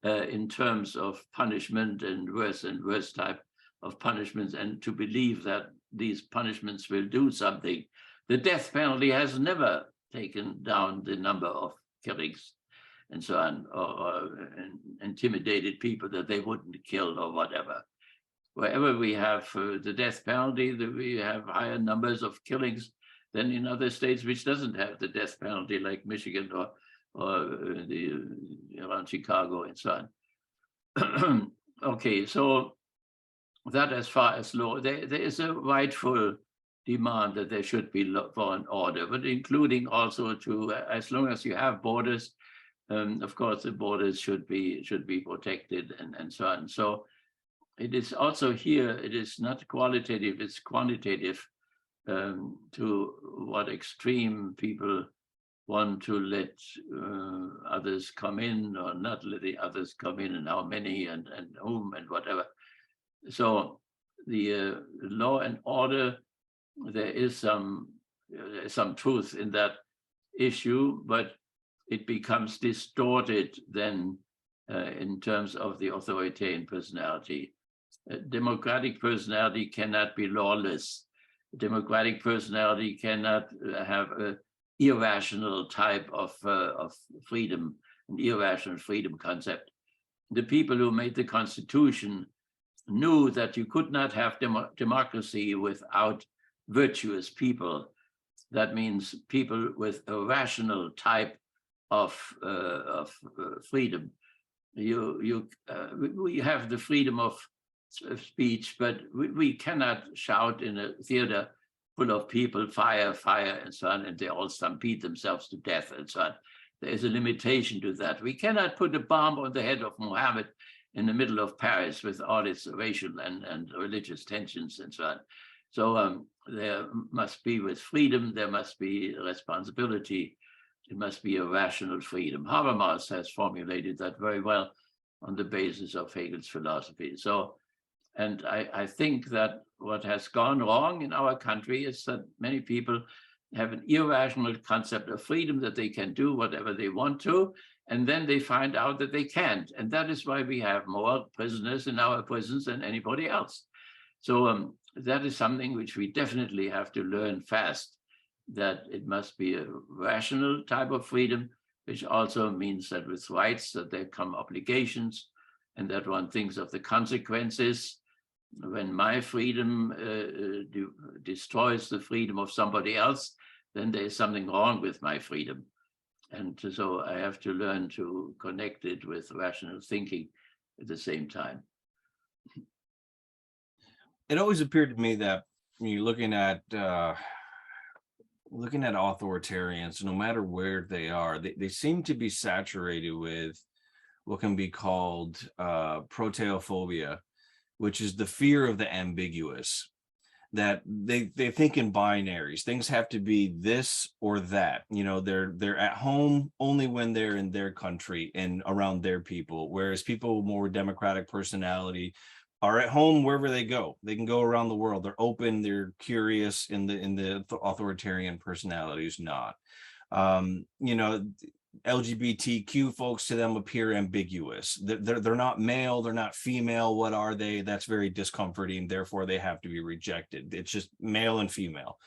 in terms of punishment and worse type of punishments, and to believe that these punishments will do something. The death penalty has never taken down the number of killings and so on, or intimidated people that they wouldn't kill or whatever. Wherever we have the death penalty, we have higher numbers of killings than in other states which doesn't have the death penalty, like Michigan or around Chicago and so on. Okay, so that as far as law, there is a rightful demand that there should be law and order, but including also to, as long as you have borders, of course, the borders should be protected and so on. So it is also here, it is not qualitative, it's quantitative, to what extreme people want to let others come in or not let the others come in, and how many and whom and whatever. So the law and order, there is some truth in that issue, but it becomes distorted then in terms of the authoritarian personality. A democratic personality cannot be lawless. A democratic personality cannot have an irrational type of freedom, an irrational freedom concept. The people who made the Constitution knew that you could not have democracy without virtuous people. That means people with a rational type of freedom. We have the freedom of speech, but we cannot shout in a theater full of people, fire, fire, and so on, and they all stampede themselves to death and so on. There is a limitation to that. We cannot put a bomb on the head of Muhammad in the middle of Paris with all its racial and religious tensions and so on. So there must be, with freedom, there must be responsibility. It must be a rational freedom. Habermas has formulated that very well on the basis of Hegel's philosophy. So, and I think that what has gone wrong in our country is that many people have an irrational concept of freedom, that they can do whatever they want to, and then they find out that they can't. And that is why we have more prisoners in our prisons than anybody else. So that is something which we definitely have to learn fast, that it must be a rational type of freedom, which also means that with rights, that there come obligations, and that one thinks of the consequences. When my freedom destroys the freedom of somebody else, then there is something wrong with my freedom. And so I have to learn to connect it with rational thinking at the same time. It always appeared to me that when you're looking at authoritarians, no matter where they are, they seem to be saturated with what can be called proteophobia, which is the fear of the ambiguous, that they think in binaries. Things have to be this or that. You know, they're at home only when they're in their country and around their people, whereas people with more democratic personality are at home wherever they go. They can go around the world. They're open, they're curious. In the authoritarian personalities, not. You know, LGBTQ folks, to them appear ambiguous. They're not male, they're not female. What are they? That's very discomforting. Therefore, they have to be rejected. It's just male and female.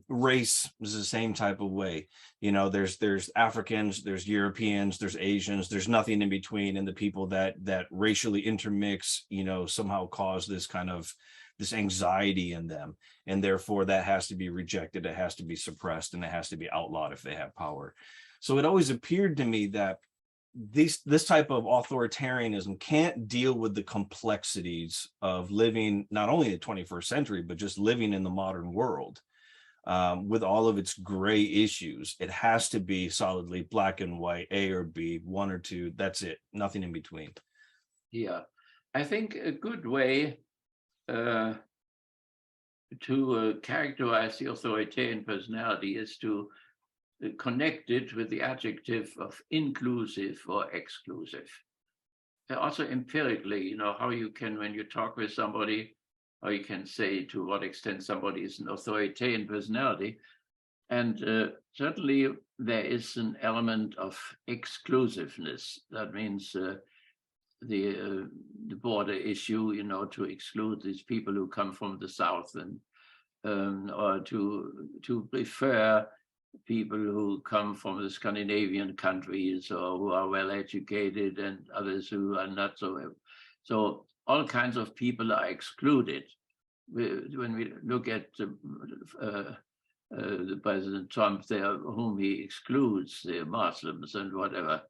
Race is the same type of way. You know, there's Africans, there's Europeans, there's Asians, there's nothing in between. And the people that racially intermix, you know, somehow cause this kind of this anxiety in them. And therefore that has to be rejected. It has to be suppressed, and it has to be outlawed if they have power. So it always appeared to me that this type of authoritarianism can't deal with the complexities of living not only in the 21st century, but just living in the modern world with all of its gray issues. It has to be solidly black and white, A or B, one or two. That's it. Nothing in between. Yeah, I think a good way to characterize the authoritarian personality is to connect it with the adjective of inclusive or exclusive. Also empirically, you know, how you can, when you talk with somebody, or you can say to what extent somebody is an authoritarian personality. And certainly there is an element of exclusiveness. That means the border issue, you know, to exclude these people who come from the South, and or to prefer people who come from the Scandinavian countries or who are well educated, and others who are not so. So all kinds of people are excluded. When we look at the President Trump there, whom he excludes, the Muslims and whatever.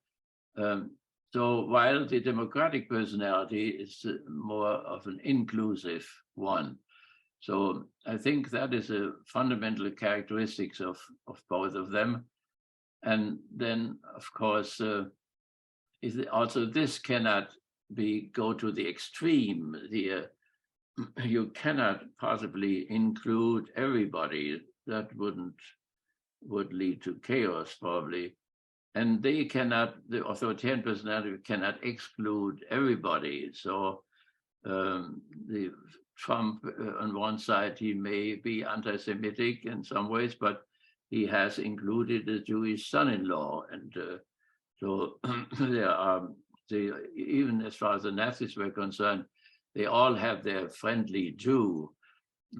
So while the democratic personality is more of an inclusive one. So I think that is a fundamental characteristics of both of them. And then, of course, also this cannot go to the extreme. You cannot possibly include everybody. That would lead to chaos probably. And the authoritarian personality cannot exclude everybody. So the Trump, on one side, he may be anti-Semitic in some ways, but he has included a Jewish son-in-law. And so there are, even as far as the Nazis were concerned, they all have their friendly Jew.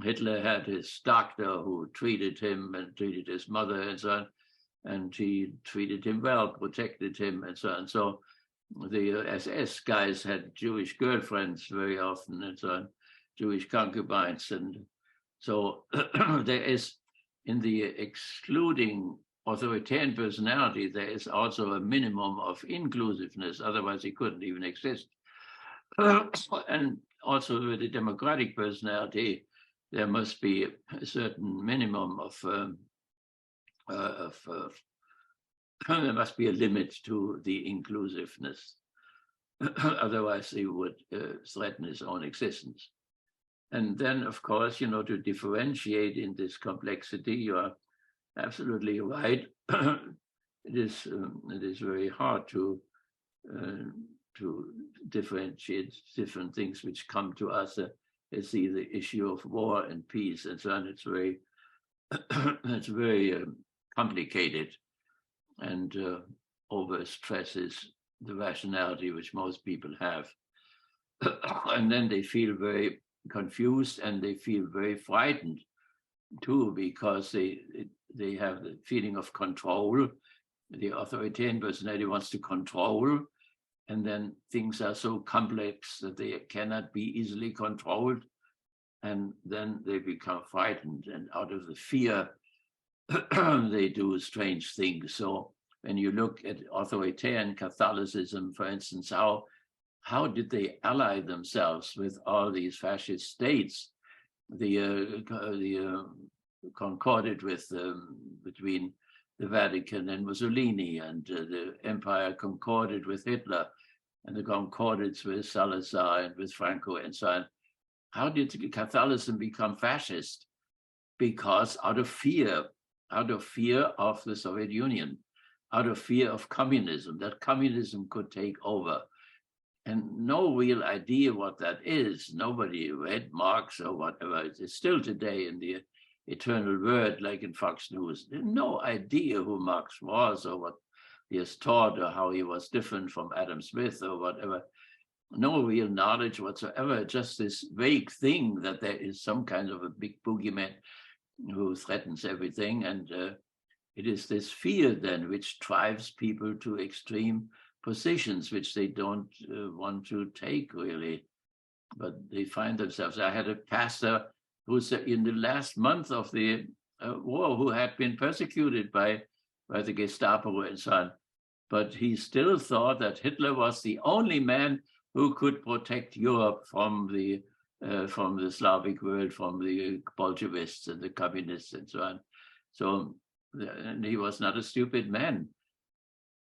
Hitler had his doctor who treated him and treated his mother and so on, and he treated him well, protected him and so on. So the SS guys had Jewish girlfriends very often and so on, Jewish concubines. And so there is, in the excluding authoritarian personality, there is also a minimum of inclusiveness, otherwise he couldn't even exist. And also with the democratic personality, there must be a certain minimum there must be a limit to the inclusiveness. Otherwise, he would threaten his own existence. And then, of course, you know, to differentiate in this complexity, you are absolutely right. It is very hard to differentiate different things which come to us. Let's see, the issue of war and peace and so on. It's very, it's very complicated, and overstresses the rationality which most people have. And then they feel very confused and they feel very frightened too, because they have the feeling of control. The authoritarian personality wants to control, and then things are so complex that they cannot be easily controlled. And then they become frightened, and out of the fear, they do strange things. So when you look at authoritarian Catholicism, for instance, how did they ally themselves with all these fascist states? The concorded with between the Vatican and Mussolini, and the empire concorded with Hitler, and the concordance with Salazar and with Franco and so on. How did Catholicism become fascist? Because out of fear of the Soviet Union, out of fear of communism, that communism could take over. And no real idea what that is. Nobody read Marx or whatever. It's still today in the Eternal Word, like in Fox News. There's no idea who Marx was or what he has taught or how he was different from Adam Smith or whatever. No real knowledge whatsoever, just this vague thing that there is some kind of a big boogeyman who threatens everything. And it is this fear then which drives people to extreme positions which they don't want to take really, but they find themselves. I had a pastor who's in the last month of the war who had been persecuted by the Gestapo and so on, but he still thought that Hitler was the only man who could protect Europe from the Slavic world, from the Bolshevists and the communists and so on. So, and he was not a stupid man.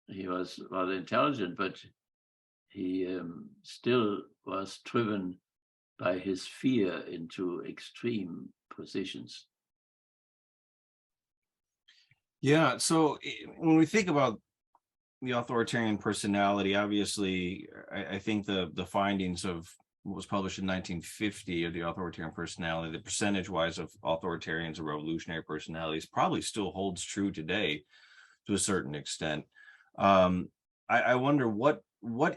He was rather intelligent, but he still was driven by his fear into extreme positions. Yeah, so when we think about the authoritarian personality, obviously, I think the findings of was published in 1950 of the Authoritarian Personality, the percentage-wise of authoritarians or revolutionary personalities probably still holds true today to a certain extent. I wonder what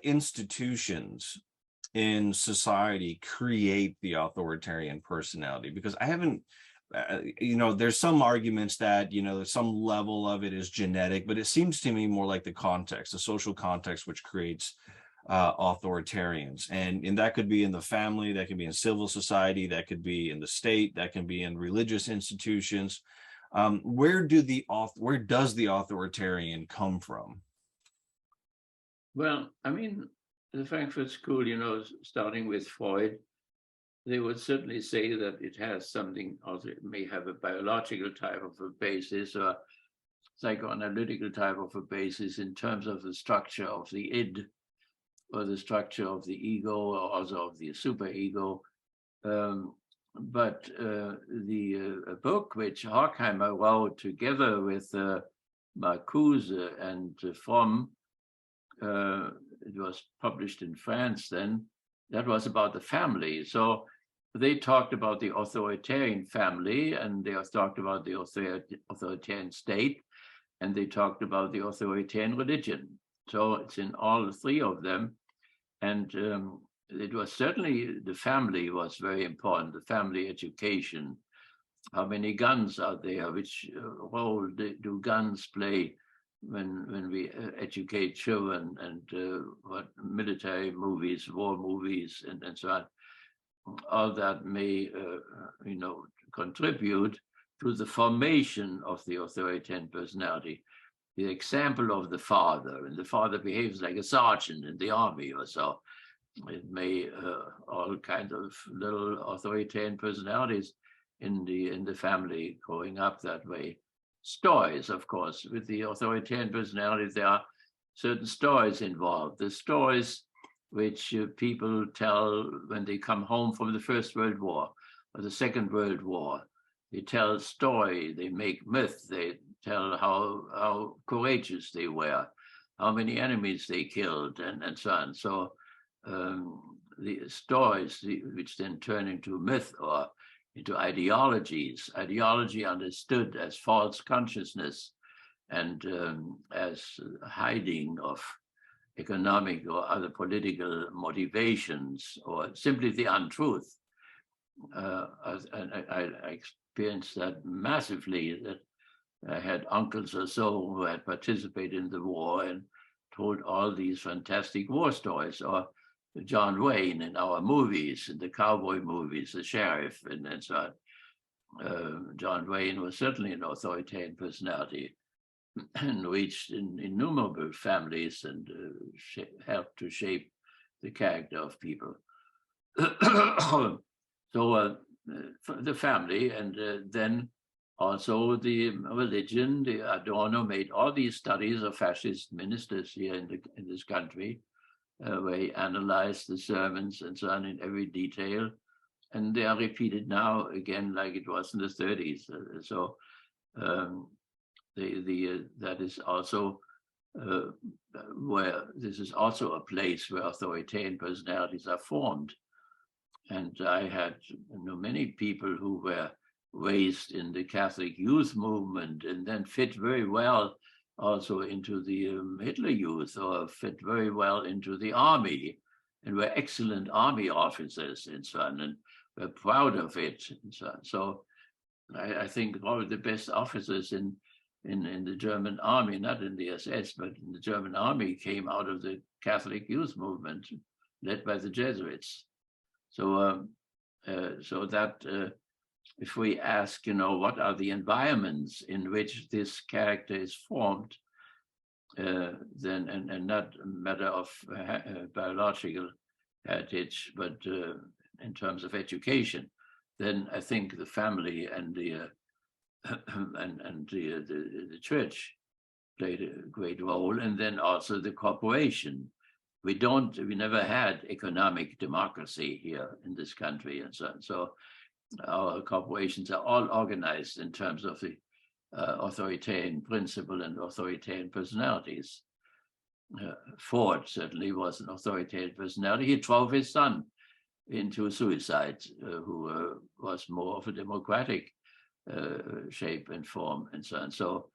institutions in society create the authoritarian personality, because I haven't, there's some arguments that, some level of it is genetic, but it seems to me more like the context, the social context, which creates authoritarians. And that could be in the family, that could be in civil society, that could be in the state, that can be in religious institutions. Where does the authoritarian come from? Well, I mean, the Frankfurt School, starting with Freud, they would certainly say that it has something, also it may have a biological type of a basis or psychoanalytical type of a basis in terms of the structure of the id, or the structure of the ego, or also of the superego. But the book which Horkheimer wrote together with Marcuse and Fromm, it was published in France then, that was about the family. So they talked about the authoritarian family, and they talked about the authoritarian state, and they talked about the authoritarian religion. So it's in all three of them. And it was certainly, the family was very important, the family education. How many guns are there? Which role do guns play when we educate children, and what military movies, war movies, and so on? All that may, contribute to the formation of the authoritarian personality. The example of the father, and the father behaves like a sergeant in the army or so. It may all kinds of little authoritarian personalities in the family growing up that way. Stories, of course, with the authoritarian personality, there are certain stories involved. The stories which people tell when they come home from the First World War or the Second World War. They tell a story, they make myth, they tell how courageous they were, how many enemies they killed, and so on. So the stories which then turn into myth or into ideologies, ideology understood as false consciousness and as hiding of economic or other political motivations, or simply the untruth. And I experienced that massively, that I had uncles or so who had participated in the war and told all these fantastic war stories, or John Wayne in our movies, in the cowboy movies, the sheriff, and so on. John Wayne was certainly an authoritarian personality and reached innumerable families and helped to shape the character of people. So the family, and then also the religion. The Adorno made all these studies of fascist ministers here in this country, where he analyzed the sermons and so on in every detail, and they are repeated now again like it was in the 30s. So that is also where this is also a place where authoritarian personalities are formed. And I had many people who were raised in the Catholic youth movement and then fit very well also into the Hitler Youth, or fit very well into the army, and were excellent army officers and so on, and were proud of it and so on. So I think all of the best officers in the German army, not in the SS, but in the German army, came out of the Catholic youth movement, led by the Jesuits. So, that if we ask, what are the environments in which this character is formed, then and not a matter of biological heritage, but in terms of education, then I think the family and the the church played a great role, and then also the corporation. We never had economic democracy here in this country, and so our corporations are all organized in terms of the authoritarian principle and authoritarian personalities. Ford certainly was an authoritarian personality. He drove his son into suicide, who was more of a democratic shape and form and so on. So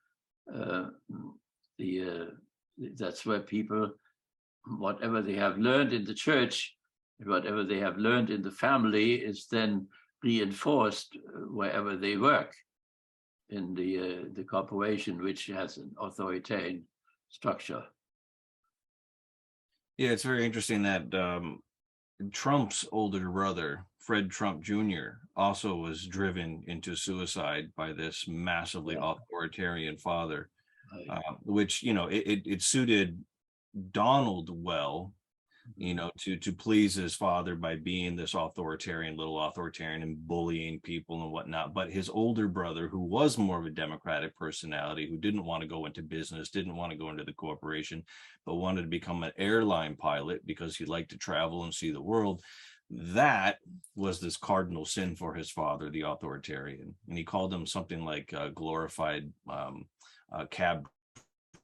that's where people, whatever they have learned in the church, whatever they have learned in the family, is then reinforced wherever they work in the corporation, which has an authoritarian structure. Yeah, it's very interesting that Trump's older brother, Fred Trump Jr., also was driven into suicide by this massively authoritarian father, which, you know, it suited Donald well, you know, to please his father by being this little authoritarian and bullying people and whatnot. But his older brother, who was more of a democratic personality, who didn't want to go into business, didn't want to go into the corporation, but wanted to become an airline pilot because he liked to travel and see the world, that was this cardinal sin for his father, the authoritarian. And he called him something like a glorified cab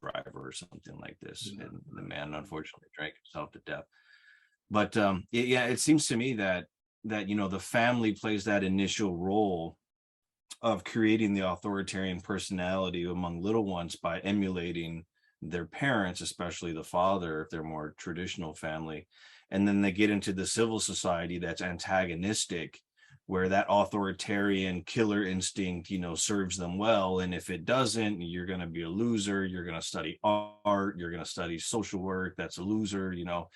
driver or something like this. And the man unfortunately drank himself to death. But it seems to me that you know, the family plays that initial role of creating the authoritarian personality among little ones by emulating their parents, especially the father, if they're more traditional family. And then they get into the civil society that's antagonistic, where that authoritarian killer instinct, you know, serves them well. And if it doesn't, you're going to be a loser. You're going to study art. You're going to study social work. That's a loser, you know.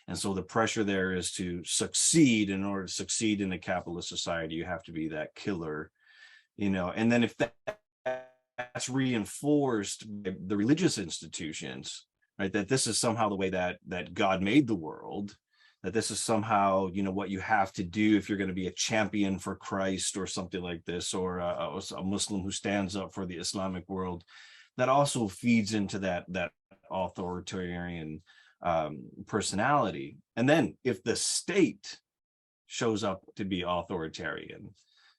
And so the pressure there is to succeed. In order to succeed in a capitalist society, you have to be that killer, you know. And then if that's reinforced by the religious institutions, right, that this is somehow the way that God made the world, that this is somehow, you know, what you have to do if you're going to be a champion for Christ or something like this, or a Muslim who stands up for the Islamic world, that also feeds into that authoritarian personality. And then if the state shows up to be authoritarian,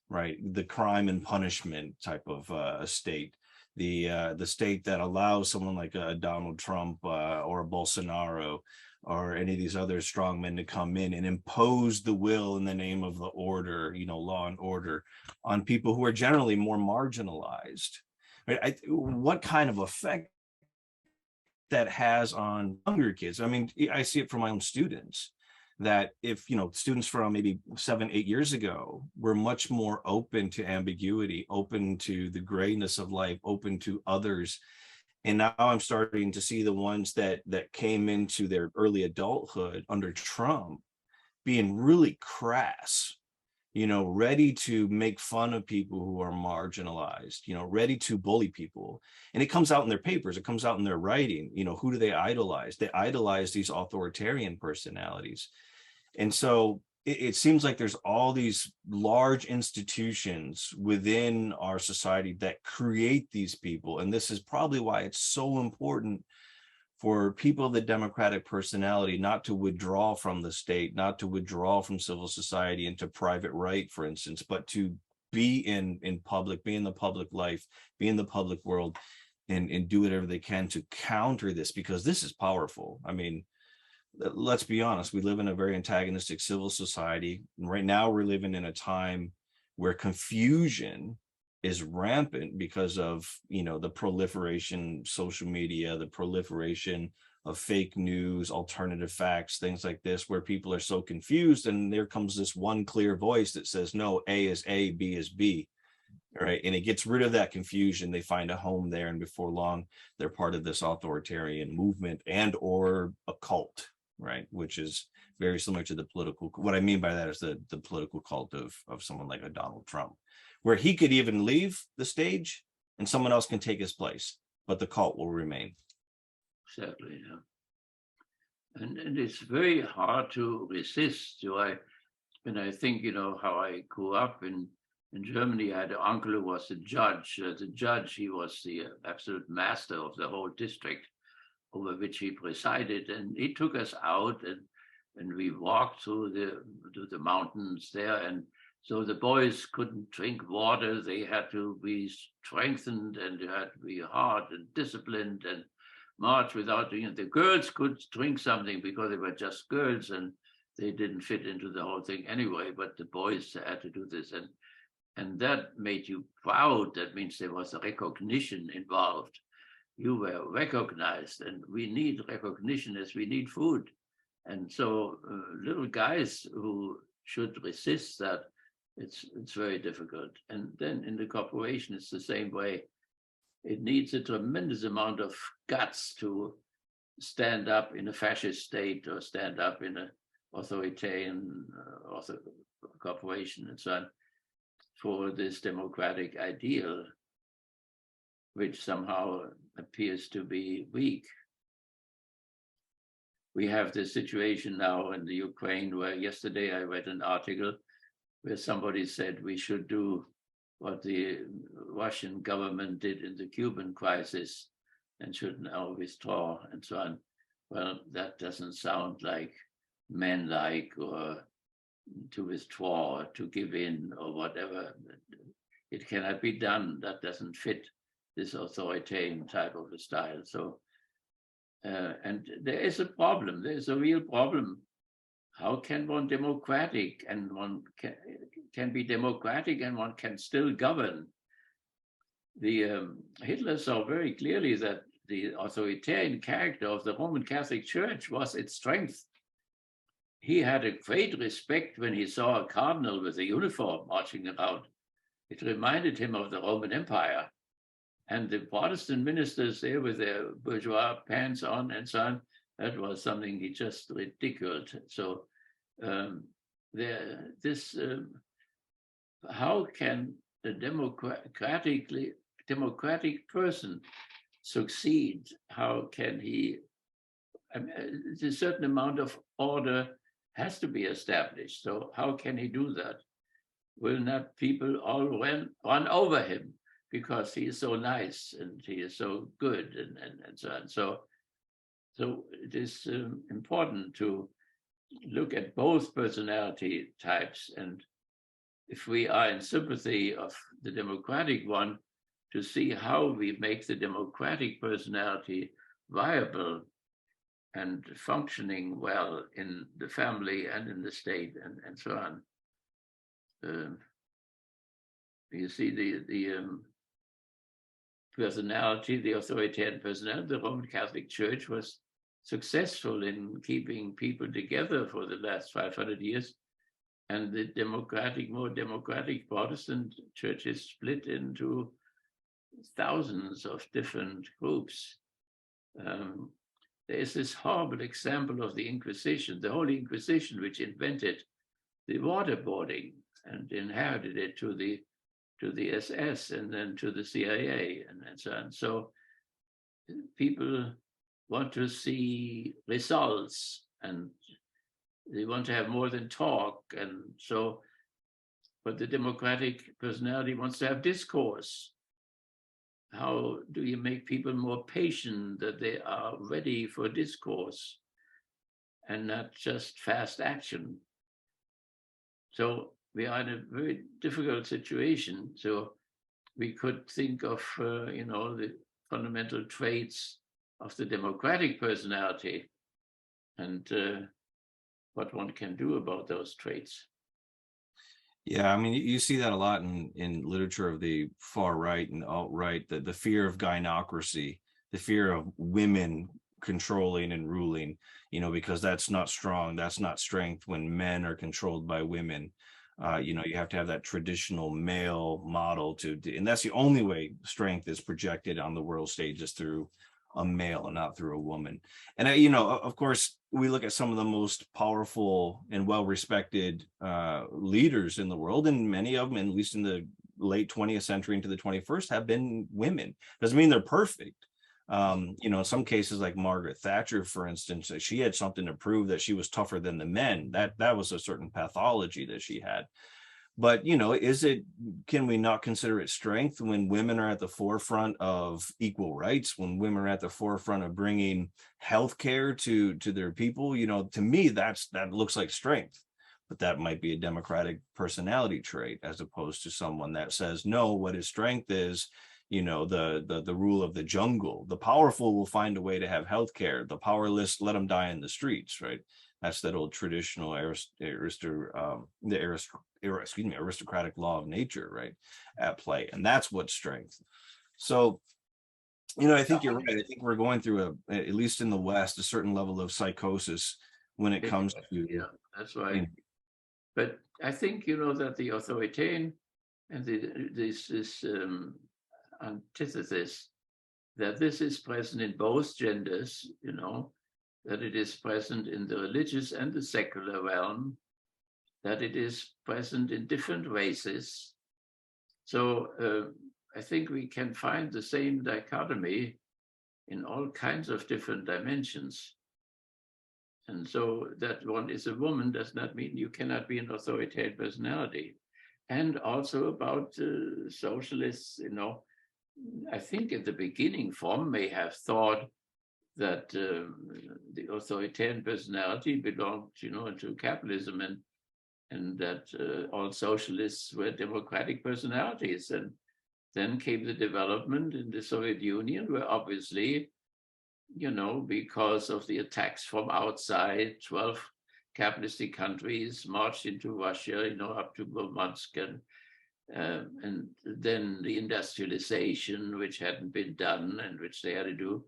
right, the crime and punishment type of state, the state that allows someone like a Donald Trump or a Bolsonaro or any of these other strongmen to come in and impose the will in the name of the order, you know, law and order, on people who are generally more marginalized, right? What kind of effect that has on younger kids? I mean, I see it from my own students, that if, you know, students from maybe 7-8 years ago were much more open to ambiguity, open to the grayness of life, open to others. And now I'm starting to see the ones that came into their early adulthood under Trump being really crass, you know, ready to make fun of people who are marginalized, you know, ready to bully people. And it comes out in their papers, it comes out in their writing. You know, who do they idolize? They idolize these authoritarian personalities. And so it seems like there's all these large institutions within our society that create these people. And this is probably why it's so important for people of the democratic personality not to withdraw from the state, not to withdraw from civil society into private right, for instance, but to be in public, be in the public life, be in the public world, and do whatever they can to counter this, because this is powerful. I mean, let's be honest, we live in a very antagonistic civil society. And right now we're living in a time where confusion is rampant because of, you know, the proliferation of social media, the proliferation of fake news, alternative facts, things like this, where people are so confused. And there comes this one clear voice that says, no, A is A, B is B. Right. And it gets rid of that confusion. They find a home there. And before long, they're part of this authoritarian movement and or a cult. Right, which is very similar to the political. What I mean by that is the political cult of someone like a Donald Trump, where he could even leave the stage and someone else can take his place, but the cult will remain. Exactly, yeah. And it's very hard to resist. When I think, you know, how I grew up in Germany, I had an uncle who was a judge. As a judge, he was the absolute master of the whole district over which he presided, and he took us out and we walked through the mountains there. And so the boys couldn't drink water. They had to be strengthened and they had to be hard and disciplined and march without doing it. The girls could drink something because they were just girls, and they didn't fit into the whole thing anyway, but the boys had to do this. And that made you proud. That means there was a recognition involved. You were recognized, and we need recognition as we need food. And so little guys who should resist that, it's very difficult. And then in the corporation, it's the same way. It needs a tremendous amount of guts to stand up in a fascist state or stand up in an authoritarian corporation and so on for this democratic ideal, which somehow appears to be weak. We have this situation now in the Ukraine where yesterday I read an article where somebody said we should do what the Russian government did in the Cuban crisis and should now withdraw and so on. Well, that doesn't sound like manlike or to withdraw or to give in or whatever. It cannot be done. That doesn't fit this authoritarian type of a style. So, and there is a problem. There's a real problem. How can one democratic and one can be democratic and one can still govern? The Hitler saw very clearly that the authoritarian character of the Roman Catholic Church was its strength. He had a great respect when he saw a cardinal with a uniform marching around. It reminded him of the Roman Empire. And the Protestant ministers there with their bourgeois pants on and so on, that was something he just ridiculed. So how can a democratic person succeed? How can he, a certain amount of order has to be established. So how can he do that? Will not people all run over him because he is so nice and he is so good and so on? So it is important to look at both personality types, and if we are in sympathy of the democratic one, to see how we make the democratic personality viable and functioning well in the family and in the state and so on. You see the personality, the authoritarian personality, the Roman Catholic Church was successful in keeping people together for the last 500 years. And the more democratic Protestant churches split into thousands of different groups. There is this horrible example of the Inquisition, the Holy Inquisition, which invented the waterboarding and inherited it to the SS and then to the CIA and so on. So people want to see results and they want to have more than talk. And so, but the democratic personality wants to have discourse. How do you make people more patient, that they are ready for discourse and not just fast action? So we are in a very difficult situation. So we could think of, the fundamental traits of the democratic personality and what one can do about those traits. Yeah, I mean, you see that a lot in literature of the far right and alt-right, the fear of gynocracy, the fear of women controlling and ruling, because that's not strong, that's not strength when men are controlled by women. You have to have that traditional male model and that's the only way strength is projected on the world stage, is through a male and not through a woman. And of course, we look at some of the most powerful and well-respected leaders in the world, and many of them, at least in the late 20th century into the 21st, have been women. Doesn't mean they're perfect. In some cases, like Margaret Thatcher, for instance, she had something to prove that she was tougher than the men. That was a certain pathology that she had. But, can we not consider it strength when women are at the forefront of equal rights, when women are at the forefront of bringing healthcare to their people? To me, that looks like strength, but that might be a democratic personality trait, as opposed to someone that says, no, what his strength is, the rule of the jungle. The powerful will find a way to have healthcare. The powerless, let them die in the streets, right? That's that old traditional aristocratic law of nature, right, at play. And that's what strength. So, I think you're right. I think we're going through at least in the West, a certain level of psychosis when it comes to, yeah, that's right. But I think that the authoritarian and this antithesis, that this is present in both genders, that it is present in the religious and the secular realm, that it is present in different races. So I think we can find the same dichotomy in all kinds of different dimensions. And so that one is a woman does not mean you cannot be an authoritarian personality. And also about socialists, I think at the beginning, Fromm may have thought that the authoritarian personality belonged, to capitalism, and that all socialists were democratic personalities. And then came the development in the Soviet Union, where obviously, because of the attacks from outside, 12 capitalistic countries marched into Russia, up to Murmansk, and then the industrialization, which hadn't been done and which they had to do,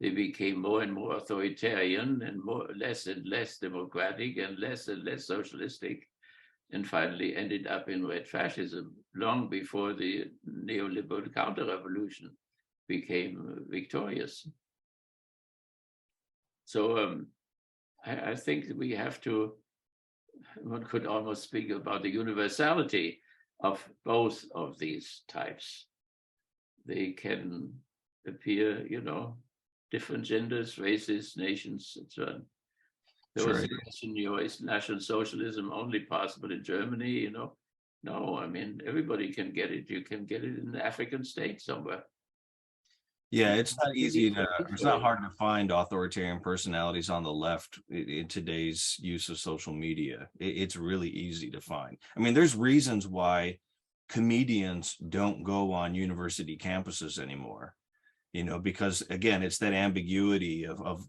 they became more and more authoritarian and less and less democratic and less socialistic, and finally ended up in red fascism long before the neoliberal counter-revolution became victorious. So I think that we have to, one could almost speak about the universality of both of these types. They can appear, different genders, races, nations, and so on. There was a question, is National Socialism only possible in Germany? No, I mean, everybody can get it. You can get it in the African state somewhere. Yeah, it's not hard to find authoritarian personalities on the left in today's use of social media. It's really easy to find. I mean, there's reasons why comedians don't go on university campuses anymore, because again, it's that ambiguity of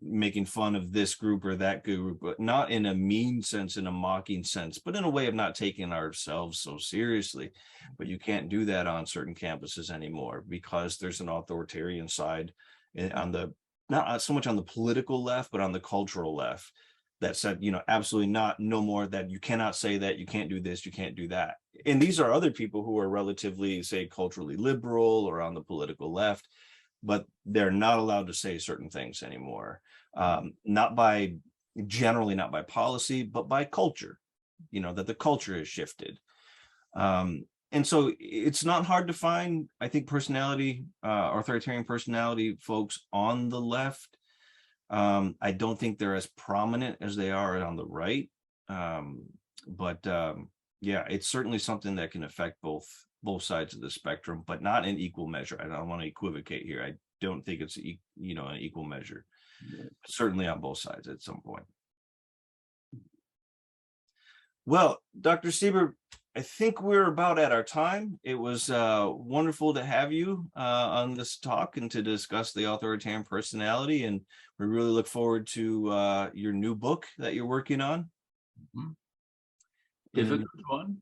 making fun of this group or that group, but not in a mean sense, in a mocking sense, but in a way of not taking ourselves so seriously. But you can't do that on certain campuses anymore because there's an authoritarian side on the, not so much on the political left, but on the cultural left that said, absolutely not, no more, that you cannot say that, you can't do this, you can't do that. And these are other people who are relatively, say, culturally liberal or on the political left, but they're not allowed to say certain things anymore. Generally not by policy, but by culture, that the culture has shifted. And so it's not hard to find, I think, authoritarian personality folks on the left. I don't think they're as prominent as they are on the right. But yeah, it's certainly something that can affect both sides of the spectrum, but not in equal measure. I don't want to equivocate here. I don't think it's an equal measure. Certainly on both sides at some point. Well, Dr. Siebert, I think we're about at our time. It was wonderful to have you on this talk and to discuss the authoritarian personality. And we really look forward to your new book that you're working on. Mm-hmm. Difficult one.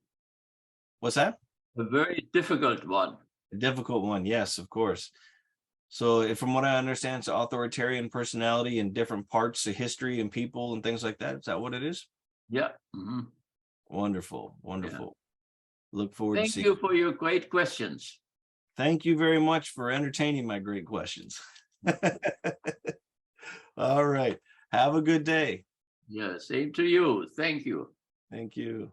What's that? A very difficult one. A difficult one, yes, of course. So from what I understand, it's authoritarian personality in different parts of history and people and things like that. Is that what it is? Yeah. Mm-hmm. Wonderful. Yeah. Look forward to seeing. Thank you for your great questions. Thank you very much for entertaining my great questions. All right. Have a good day. Yeah, same to you. Thank you. Thank you.